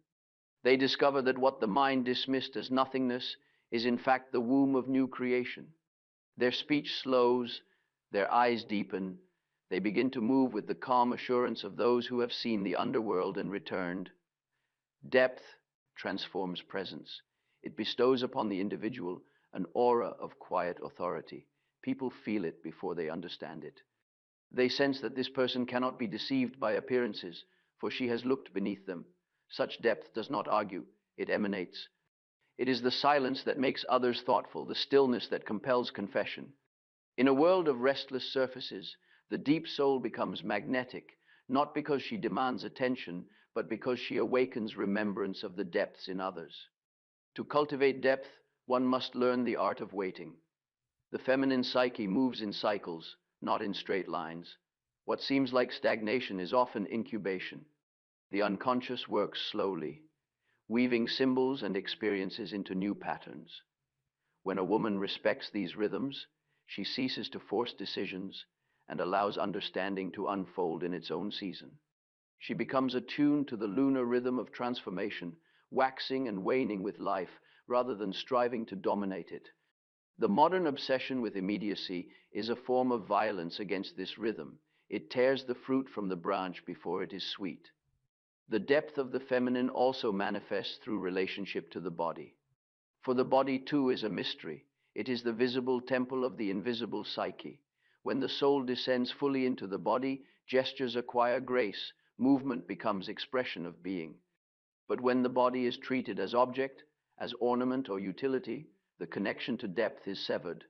Speaker 1: They discover that what the mind dismissed as nothingness is in fact the womb of new creation. Their speech slows, their eyes deepen, they begin to move with the calm assurance of those who have seen the underworld and returned. Depth transforms presence. It bestows upon the individual an aura of quiet authority. People feel it before they understand it. They sense that this person cannot be deceived by appearances, for she has looked beneath them. Such depth does not argue, it emanates. It is the silence that makes others thoughtful, the stillness that compels confession. In a world of restless surfaces, the deep soul becomes magnetic, not because she demands attention, but because she awakens remembrance of the depths in others. To cultivate depth, one must learn the art of waiting. The feminine psyche moves in cycles, not in straight lines. What seems like stagnation is often incubation. The unconscious works slowly, weaving symbols and experiences into new patterns. When a woman respects these rhythms, she ceases to force decisions and allows understanding to unfold in its own season. She becomes attuned to the lunar rhythm of transformation, waxing and waning with life rather than striving to dominate it. The modern obsession with immediacy is a form of violence against this rhythm. It tears the fruit from the branch before it is sweet. The depth of the feminine also manifests through relationship to the body. For the body too is a mystery. It is the visible temple of the invisible psyche. When the soul descends fully into the body, gestures acquire grace, movement becomes expression of being. But when the body is treated as object, as ornament or utility, the connection to depth is severed.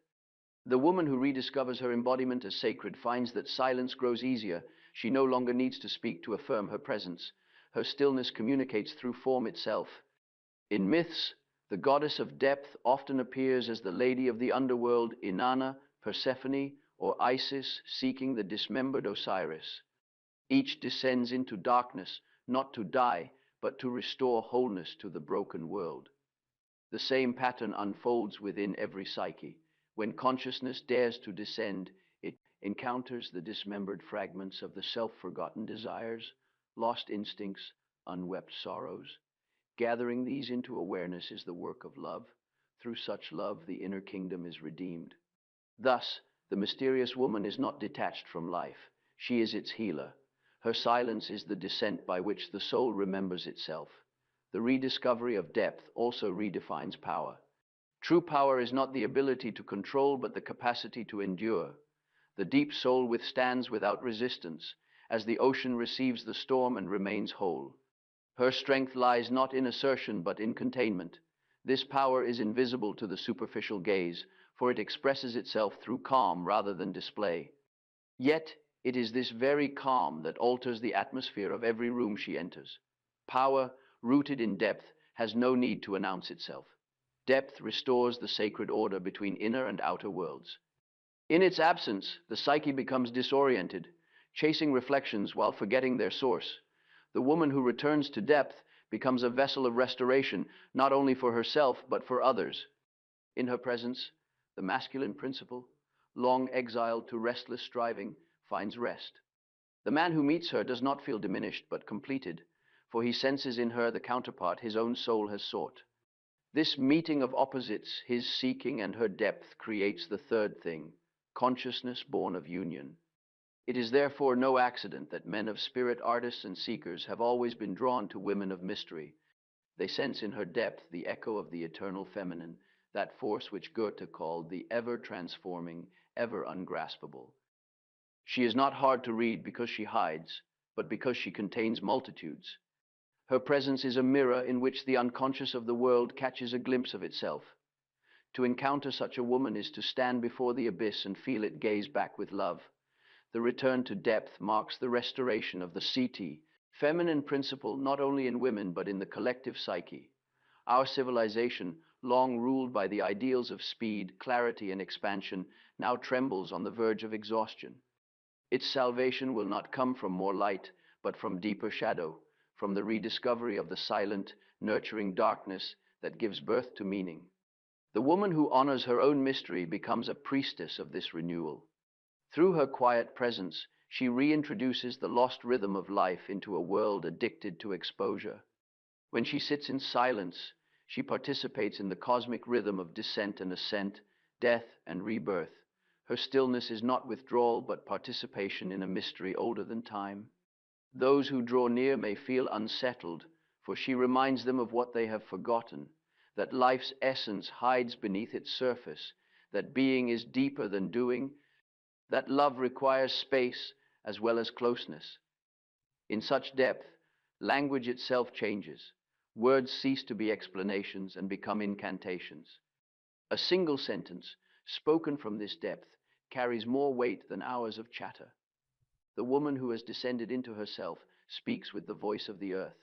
Speaker 1: The woman who rediscovers her embodiment as sacred finds that silence grows easier. She no longer needs to speak to affirm her presence. Her stillness communicates through form itself. In myths, the goddess of depth often appears as the lady of the underworld, Inanna, Persephone, or Isis, seeking the dismembered Osiris. Each descends into darkness, not to die, but to restore wholeness to the broken world. The same pattern unfolds within every psyche. When consciousness dares to descend, it encounters the dismembered fragments of the self-forgotten desires, lost instincts, unwept sorrows. Gathering these into awareness is the work of love. Through such love, the inner kingdom is redeemed. Thus, the mysterious woman is not detached from life. She is its healer. Her silence is the descent by which the soul remembers itself. The rediscovery of depth also redefines power. True power is not the ability to control, but the capacity to endure. The deep soul withstands without resistance, as the ocean receives the storm and remains whole. Her strength lies not in assertion, but in containment. This power is invisible to the superficial gaze, for it expresses itself through calm rather than display. Yet, it is this very calm that alters the atmosphere of every room she enters. Power, rooted in depth, has no need to announce itself. Depth restores the sacred order between inner and outer worlds. In its absence, the psyche becomes disoriented, chasing reflections while forgetting their source. The woman who returns to depth becomes a vessel of restoration, not only for herself, but for others. In her presence, the masculine principle, long exiled to restless striving, finds rest. The man who meets her does not feel diminished, but completed, for he senses in her the counterpart his own soul has sought. This meeting of opposites, his seeking and her depth, creates the third thing, consciousness born of union. It is therefore no accident that men of spirit, artists and seekers, have always been drawn to women of mystery. They sense in her depth the echo of the eternal feminine, that force which Goethe called the ever-transforming, ever-ungraspable. She is not hard to read because she hides, but because she contains multitudes. Her presence is a mirror in which the unconscious of the world catches a glimpse of itself. To encounter such a woman is to stand before the abyss and feel it gaze back with love. The return to depth marks the restoration of the psyche, feminine principle not only in women but in the collective psyche. Our civilization, long ruled by the ideals of speed, clarity, and expansion, now trembles on the verge of exhaustion. Its salvation will not come from more light, but from deeper shadow, from the rediscovery of the silent, nurturing darkness that gives birth to meaning. The woman who honors her own mystery becomes a priestess of this renewal. Through her quiet presence, she reintroduces the lost rhythm of life into a world addicted to exposure. When she sits in silence, she participates in the cosmic rhythm of descent and ascent, death and rebirth. Her stillness is not withdrawal, but participation in a mystery older than time. Those who draw near may feel unsettled, for she reminds them of what they have forgotten, that life's essence hides beneath its surface, that being is deeper than doing, that love requires space as well as closeness. In such depth, language itself changes. Words cease to be explanations and become incantations. A single sentence, spoken from this depth, carries more weight than hours of chatter. The woman who has descended into herself speaks with the voice of the earth.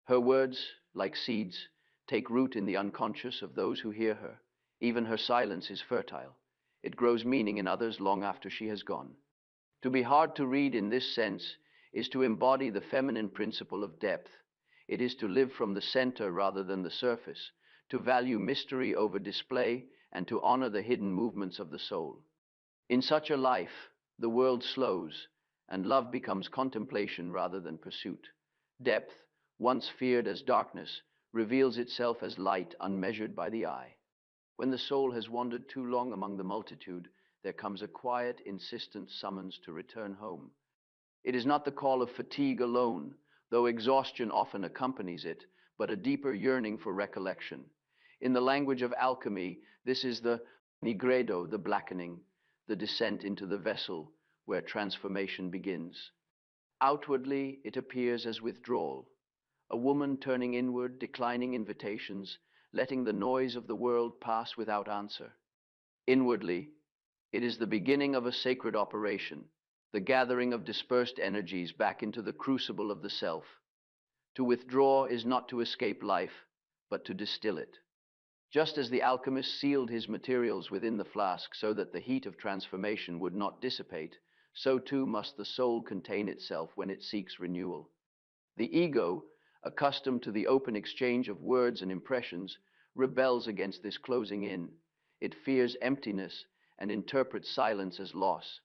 Speaker 1: Her words, like seeds, take root in the unconscious of those who hear her. Even her silence is fertile. It grows meaning in others long after she has gone. To be hard to read in this sense is to embody the feminine principle of depth. It is to live from the center rather than the surface, to value mystery over display, and to honor the hidden movements of the soul. In such a life, the world slows, and love becomes contemplation rather than pursuit. Depth, once feared as darkness, reveals itself as light unmeasured by the eye. When the soul has wandered too long among the multitude, there comes a quiet, insistent summons to return home. It is not the call of fatigue alone, though exhaustion often accompanies it, but a deeper yearning for recollection. In the language of alchemy, this is the nigredo, the blackening, the descent into the vessel where transformation begins. Outwardly, it appears as withdrawal, a woman turning inward, declining invitations, letting the noise of the world pass without answer. Inwardly, It is the beginning of a sacred operation, the gathering of dispersed energies back into the crucible of the self. To withdraw is not to escape life, but to distill it. Just as the alchemist sealed his materials within the flask so that the heat of transformation would not dissipate, so too must the soul contain itself when it seeks renewal. The ego, accustomed to the open exchange of words and impressions, rebels against this closing in. It fears emptiness and interprets silence as loss.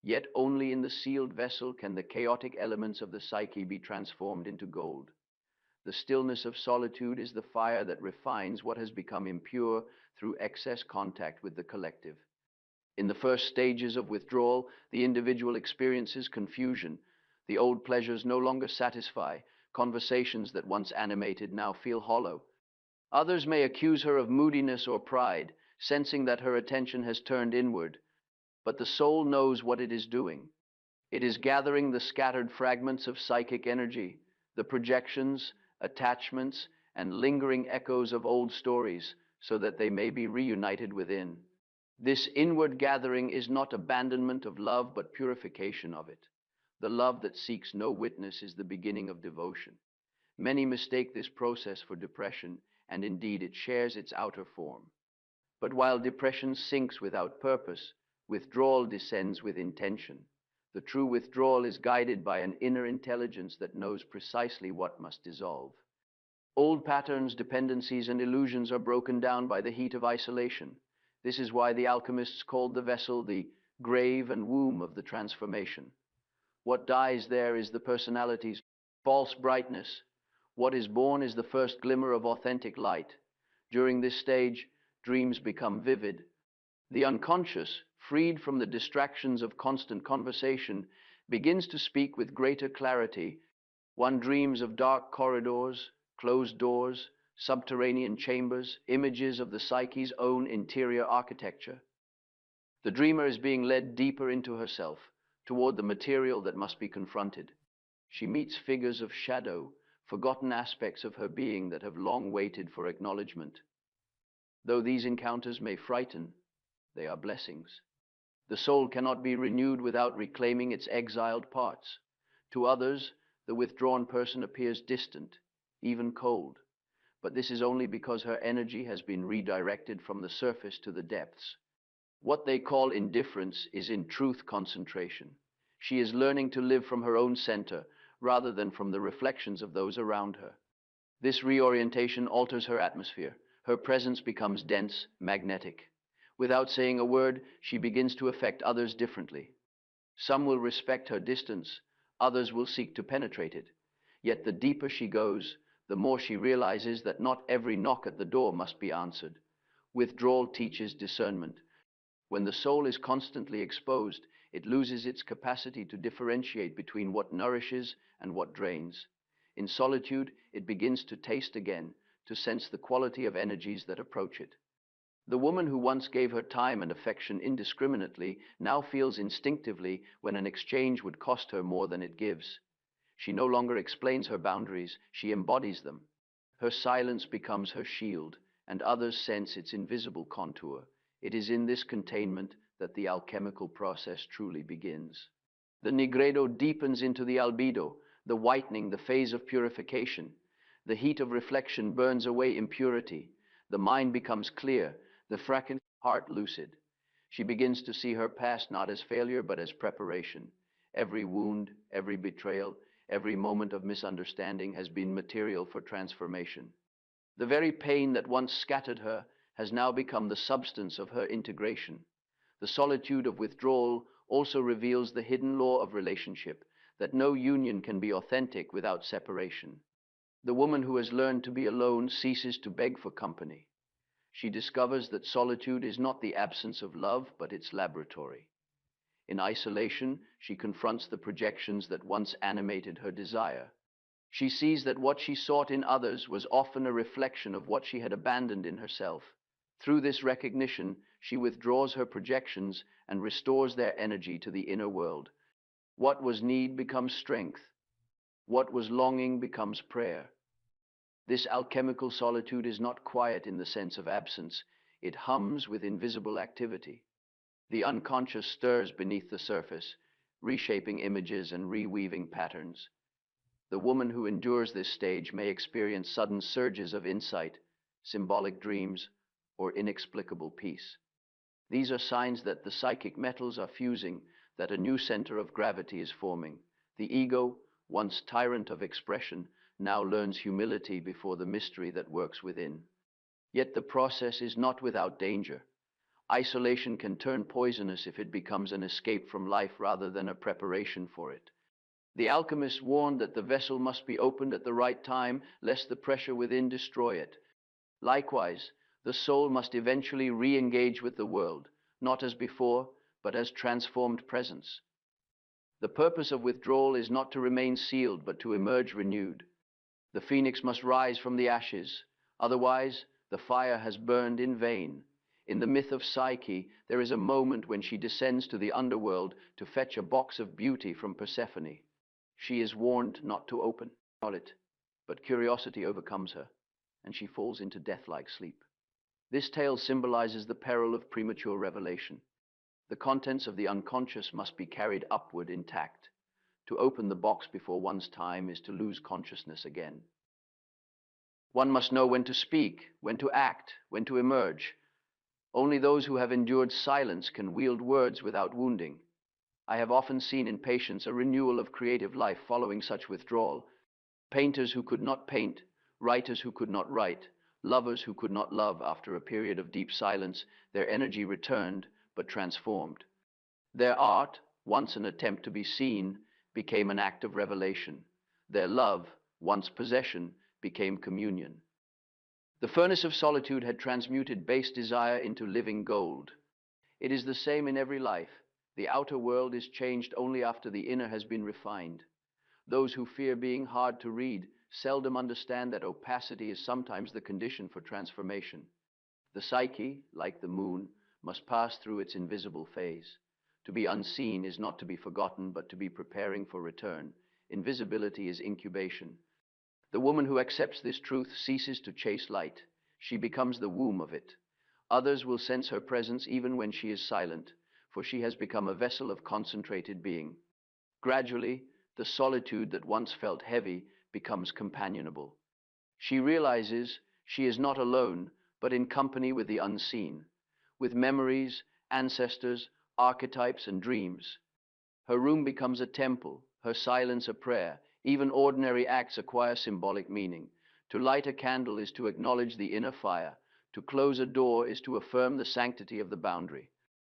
Speaker 1: Yet only in the sealed vessel can the chaotic elements of the psyche be transformed into gold. The stillness of solitude is the fire that refines what has become impure through excess contact with the collective. In the first stages of withdrawal, the individual experiences confusion. The old pleasures no longer satisfy. Conversations that once animated now feel hollow. Others may accuse her of moodiness or pride, sensing that her attention has turned inward. But the soul knows what it is doing. It is gathering the scattered fragments of psychic energy, the projections, attachments, and lingering echoes of old stories, so that they may be reunited within. This inward gathering is not abandonment of love, but purification of it. The love that seeks no witness is the beginning of devotion. Many mistake this process for depression, and indeed it shares its outer form. But while depression sinks without purpose, withdrawal descends with intention. The true withdrawal is guided by an inner intelligence that knows precisely what must dissolve. Old patterns, dependencies, and illusions are broken down by the heat of isolation. This is why the alchemists called the vessel the grave and womb of the transformation. What dies there is the personality's false brightness. What is born is the first glimmer of authentic light. During this stage, dreams become vivid. The unconscious, freed from the distractions of constant conversation, begins to speak with greater clarity. One dreams of dark corridors, closed doors, subterranean chambers, images of the psyche's own interior architecture. The dreamer is being led deeper into herself, toward the material that must be confronted. She meets figures of shadow, forgotten aspects of her being that have long waited for acknowledgement. Though these encounters may frighten, they are blessings. The soul cannot be renewed without reclaiming its exiled parts. To others, the withdrawn person appears distant, even cold. But this is only because her energy has been redirected from the surface to the depths. What they call indifference is in truth concentration. She is learning to live from her own center rather than from the reflections of those around her. This reorientation alters her atmosphere. Her presence becomes dense, magnetic. Without saying a word, she begins to affect others differently. Some will respect her distance, others will seek to penetrate it. Yet the deeper she goes, the more she realizes that not every knock at the door must be answered. Withdrawal teaches discernment. When the soul is constantly exposed, it loses its capacity to differentiate between what nourishes and what drains. In solitude, it begins to taste again, to sense the quality of energies that approach it. The woman who once gave her time and affection indiscriminately now feels instinctively when an exchange would cost her more than it gives. She no longer explains her boundaries, she embodies them. Her silence becomes her shield, and others sense its invisible contour. It is in this containment that the alchemical process truly begins. The nigredo deepens into the albedo, the whitening, the phase of purification. The heat of reflection burns away impurity. The mind becomes clear, the frackened heart lucid. She begins to see her past not as failure, but as preparation. Every wound, every betrayal, every moment of misunderstanding has been material for transformation. The very pain that once scattered her has now become the substance of her integration. The solitude of withdrawal also reveals the hidden law of relationship, that no union can be authentic without separation. The woman who has learned to be alone ceases to beg for company. She discovers that solitude is not the absence of love, but its laboratory. In isolation, she confronts the projections that once animated her desire. She sees that what she sought in others was often a reflection of what she had abandoned in herself. Through this recognition, she withdraws her projections and restores their energy to the inner world. What was need becomes strength. What was longing becomes prayer. This alchemical solitude is not quiet in the sense of absence. It hums with invisible activity. The unconscious stirs beneath the surface, reshaping images and reweaving patterns. The woman who endures this stage may experience sudden surges of insight, symbolic dreams, or inexplicable peace. These are signs that the psychic metals are fusing, that a new center of gravity is forming. The ego, once tyrant of expression, now learns humility before the mystery that works within. Yet the process is not without danger. Isolation can turn poisonous if it becomes an escape from life rather than a preparation for it. The alchemists warned that the vessel must be opened at the right time, lest the pressure within destroy it. Likewise, the soul must eventually re-engage with the world, not as before, but as transformed presence. The purpose of withdrawal is not to remain sealed, but to emerge renewed. The phoenix must rise from the ashes, otherwise the fire has burned in vain. In the myth of Psyche, there is a moment when she descends to the underworld to fetch a box of beauty from Persephone. She is warned not to open it, but curiosity overcomes her, and she falls into death-like sleep. This tale symbolizes the peril of premature revelation. The contents of the unconscious must be carried upward intact. To open the box before one's time is to lose consciousness again. One must know when to speak, when to act, when to emerge. Only those who have endured silence can wield words without wounding. I have often seen in patients a renewal of creative life following such withdrawal. Painters who could not paint, writers who could not write, lovers who could not love after a period of deep silence, their energy returned, but transformed. Their art, once an attempt to be seen, became an act of revelation. Their love, once possession, became communion. The furnace of solitude had transmuted base desire into living gold. It is the same in every life. The outer world is changed only after the inner has been refined. Those who fear being hard to read seldom understand that opacity is sometimes the condition for transformation. The psyche, like the moon, must pass through its invisible phase. To be unseen is not to be forgotten, but to be preparing for return. Invisibility is incubation. The woman who accepts this truth ceases to chase light. She becomes the womb of it. Others will sense her presence even when she is silent, for she has become a vessel of concentrated being. Gradually, the solitude that once felt heavy becomes companionable. She realizes she is not alone, but in company with the unseen, with memories, ancestors, archetypes, and dreams. Her room becomes a temple, her silence a prayer. Even ordinary acts acquire symbolic meaning. To light a candle is to acknowledge the inner fire. To close a door is to affirm the sanctity of the boundary.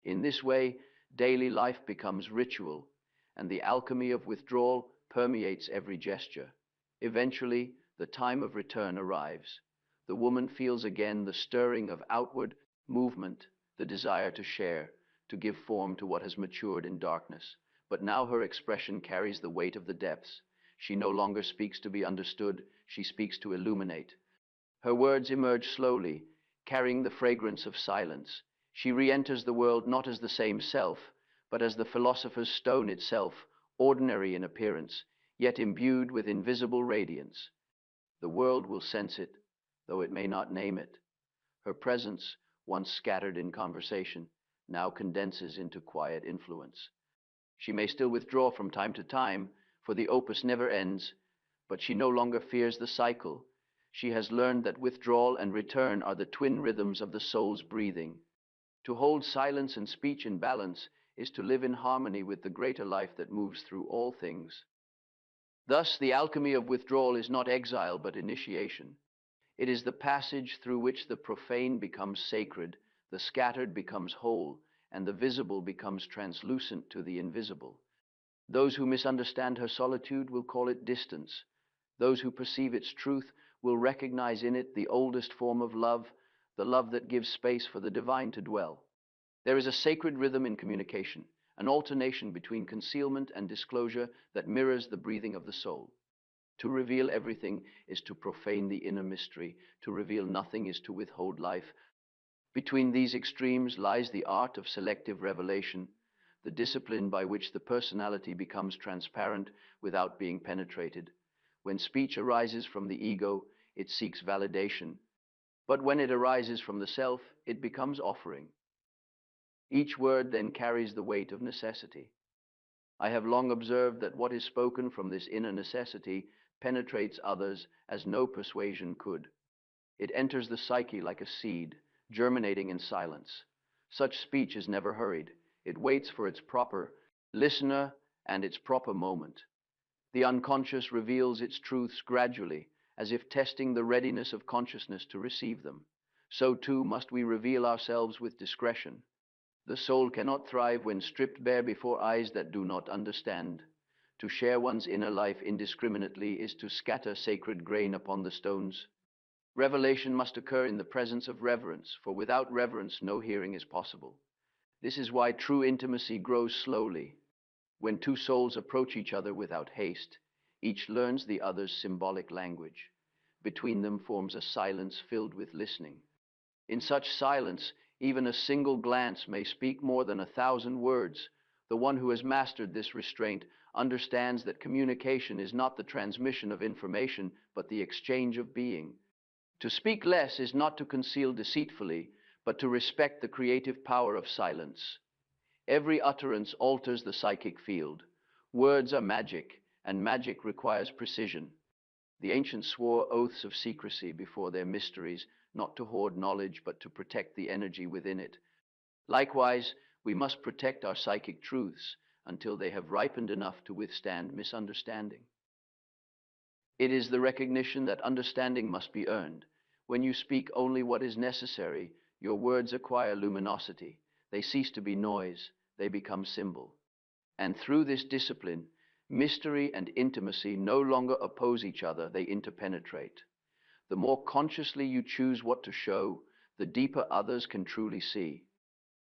Speaker 1: In this way, daily life becomes ritual, and the alchemy of withdrawal permeates every gesture. Eventually, the time of return arrives. The woman feels again the stirring of outward movement, the desire to share, to give form to what has matured in darkness. But now her expression carries the weight of the depths. She no longer speaks to be understood, she speaks to illuminate. Her words emerge slowly, carrying the fragrance of silence. She re-enters the world not as the same self, but as the philosopher's stone itself, ordinary in appearance, yet imbued with invisible radiance. The world will sense it, though it may not name it. Her presence, once scattered in conversation, now condenses into quiet influence. She may still withdraw from time to time, for the opus never ends, but she no longer fears the cycle. She has learned that withdrawal and return are the twin rhythms of the soul's breathing. To hold silence and speech in balance is to live in harmony with the greater life that moves through all things. Thus, the alchemy of withdrawal is not exile, but initiation. It is the passage through which the profane becomes sacred, the scattered becomes whole, and the visible becomes translucent to the invisible. Those who misunderstand her solitude will call it distance. Those who perceive its truth will recognize in it the oldest form of love, the love that gives space for the divine to dwell. There is a sacred rhythm in communication, an alternation between concealment and disclosure that mirrors the breathing of the soul. To reveal everything is to profane the inner mystery. To reveal nothing is to withhold life. Between these extremes lies the art of selective revelation, the discipline by which the personality becomes transparent without being penetrated. When speech arises from the ego, it seeks validation. But when it arises from the self, it becomes offering. Each word then carries the weight of necessity. I have long observed that what is spoken from this inner necessity penetrates others as no persuasion could. It enters the psyche like a seed, germinating in silence. Such speech is never hurried. It waits for its proper listener and its proper moment. The unconscious reveals its truths gradually, as if testing the readiness of consciousness to receive them. So too must we reveal ourselves with discretion. The soul cannot thrive when stripped bare before eyes that do not understand. To share one's inner life indiscriminately is to scatter sacred grain upon the stones. Revelation must occur in the presence of reverence, for without reverence no hearing is possible. This is why true intimacy grows slowly. When two souls approach each other without haste, each learns the other's symbolic language. Between them forms a silence filled with listening. In such silence, even a single glance may speak more than 1,000 words. The one who has mastered this restraint understands that communication is not the transmission of information, but the exchange of being. To speak less is not to conceal deceitfully, but to respect the creative power of silence. Every utterance alters the psychic field. Words are magic, and magic requires precision. The ancients swore oaths of secrecy before their mysteries, not to hoard knowledge, but to protect the energy within it. Likewise, we must protect our psychic truths until they have ripened enough to withstand misunderstanding. It is the recognition that understanding must be earned. When you speak only what is necessary, your words acquire luminosity. They cease to be noise, they become symbol. And through this discipline, mystery and intimacy no longer oppose each other, they interpenetrate. The more consciously you choose what to show, the deeper others can truly see.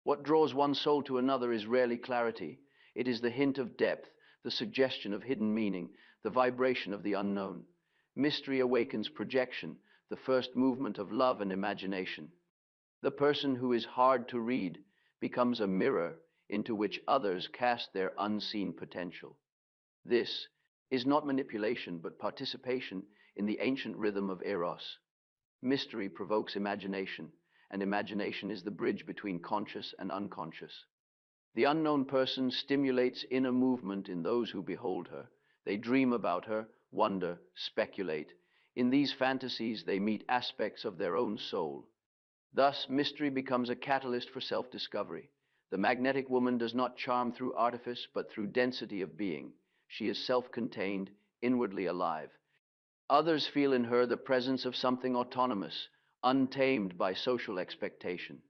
Speaker 1: What draws one soul to another is rarely clarity. It is the hint of depth, the suggestion of hidden meaning, the vibration of the unknown. Mystery awakens projection, the first movement of love and imagination. The person who is hard to read becomes a mirror into which others cast their unseen potential. This is not manipulation, but participation in the ancient rhythm of Eros. Mystery provokes imagination, and imagination is the bridge between conscious and unconscious. The unknown person stimulates inner movement in those who behold her. They dream about her, wonder, speculate. In these fantasies, they meet aspects of their own soul. Thus, mystery becomes a catalyst for self-discovery. The magnetic woman does not charm through artifice, but through density of being. She is self-contained, inwardly alive. Others feel in her the presence of something autonomous, untamed by social expectation.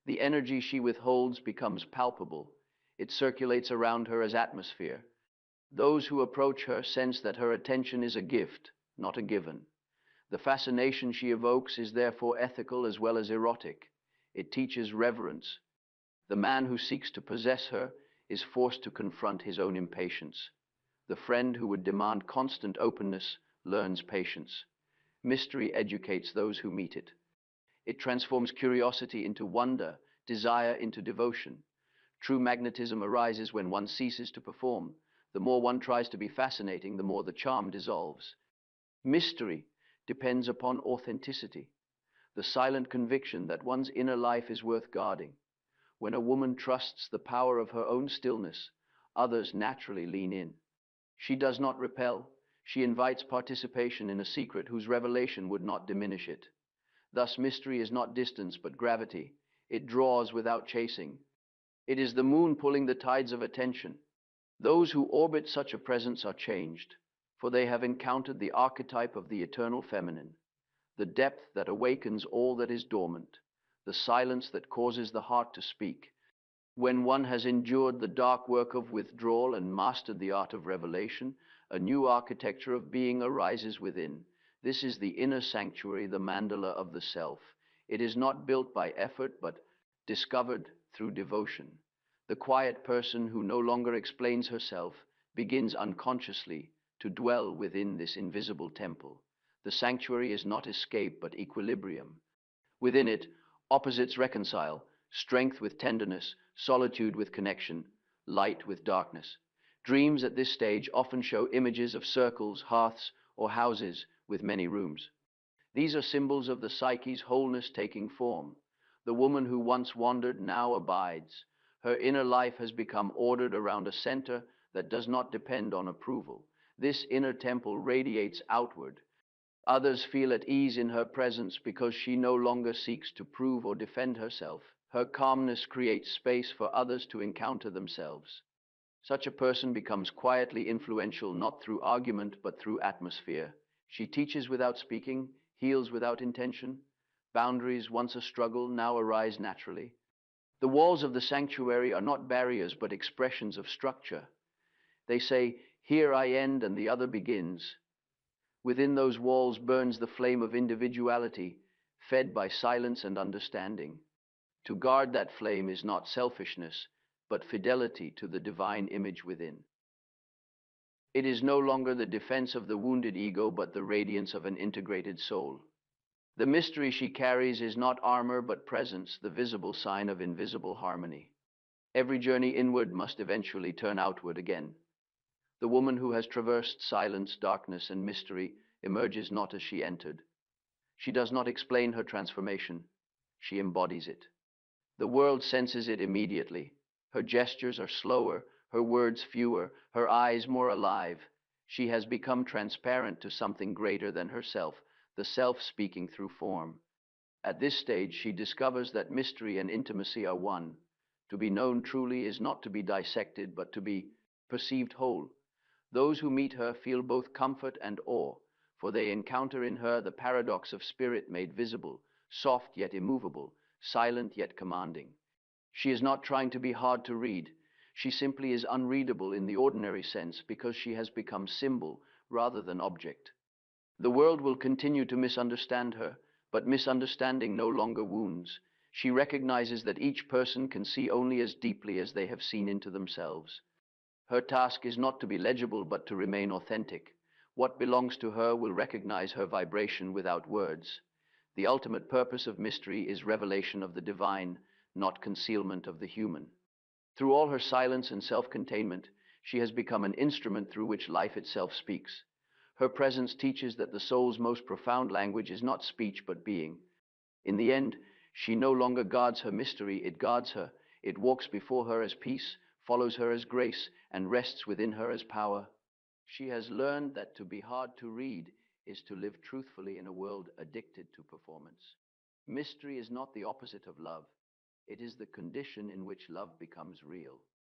Speaker 1: The energy she withholds becomes palpable. It circulates around her as atmosphere. Those who approach her sense that her attention is a gift, not a given. The fascination she evokes is therefore ethical as well as erotic. It teaches reverence. The man who seeks to possess her is forced to confront his own impatience. The friend who would demand constant openness learns patience. Mystery educates those who meet it. It transforms curiosity into wonder, desire into devotion. True magnetism arises when one ceases to perform. The more one tries to be fascinating, the more the charm dissolves. Mystery depends upon authenticity, the silent conviction that one's inner life is worth guarding. When a woman trusts the power of her own stillness, others naturally lean in. She does not repel. She invites participation in a secret whose revelation would not diminish it. Thus, mystery is not distance, but gravity. It draws without chasing. It is the moon pulling the tides of attention. Those who orbit such a presence are changed, for they have encountered the archetype of the eternal feminine, the depth that awakens all that is dormant, the silence that causes the heart to speak. When one has endured the dark work of withdrawal and mastered the art of revelation, a new architecture of being arises within. This is the inner sanctuary, the mandala of the self. It is not built by effort, but discovered through devotion. The quiet person who no longer explains herself begins unconsciously to dwell within this invisible temple. The sanctuary is not escape, but equilibrium. Within it, opposites reconcile, strength with tenderness, solitude with connection, light with darkness. Dreams at this stage often show images of circles, hearths, or houses with many rooms. These are symbols of the psyche's wholeness taking form. The woman who once wandered now abides. Her inner life has become ordered around a center that does not depend on approval. This inner temple radiates outward. Others feel at ease in her presence because she no longer seeks to prove or defend herself. Her calmness creates space for others to encounter themselves. Such a person becomes quietly influential not through argument but through atmosphere. She teaches without speaking, heals without intention. Boundaries, once a struggle, now arise naturally. The walls of the sanctuary are not barriers but expressions of structure. They say, "Here I end and the other begins." Within those walls burns the flame of individuality, fed by silence and understanding. To guard that flame is not selfishness, but fidelity to the divine image within. It is no longer the defense of the wounded ego, but the radiance of an integrated soul. The mystery she carries is not armor, but presence, the visible sign of invisible harmony. Every journey inward must eventually turn outward again. The woman who has traversed silence, darkness, and mystery emerges not as she entered. She does not explain her transformation. She embodies it. The world senses it immediately. Her gestures are slower, her words fewer, her eyes more alive. She has become transparent to something greater than herself, the self speaking through form. At this stage, she discovers that mystery and intimacy are one. To be known truly is not to be dissected, but to be perceived whole. Those who meet her feel both comfort and awe, for they encounter in her the paradox of spirit made visible, soft yet immovable, silent yet commanding. She is not trying to be hard to read. She simply is unreadable in the ordinary sense because she has become symbol rather than object. The world will continue to misunderstand her, but misunderstanding no longer wounds. She recognizes that each person can see only as deeply as they have seen into themselves. Her task is not to be legible, but to remain authentic. What belongs to her will recognize her vibration without words. The ultimate purpose of mystery is revelation of the divine, not concealment of the human. Through all her silence and self-containment, she has become an instrument through which life itself speaks. Her presence teaches that the soul's most profound language is not speech but being. In the end, she no longer guards her mystery, it guards her. It walks before her as peace, follows her as grace, and rests within her as power. She has learned that to be hard to read is to live truthfully in a world addicted to performance. Mystery is not the opposite of love. It is the condition in which love becomes real.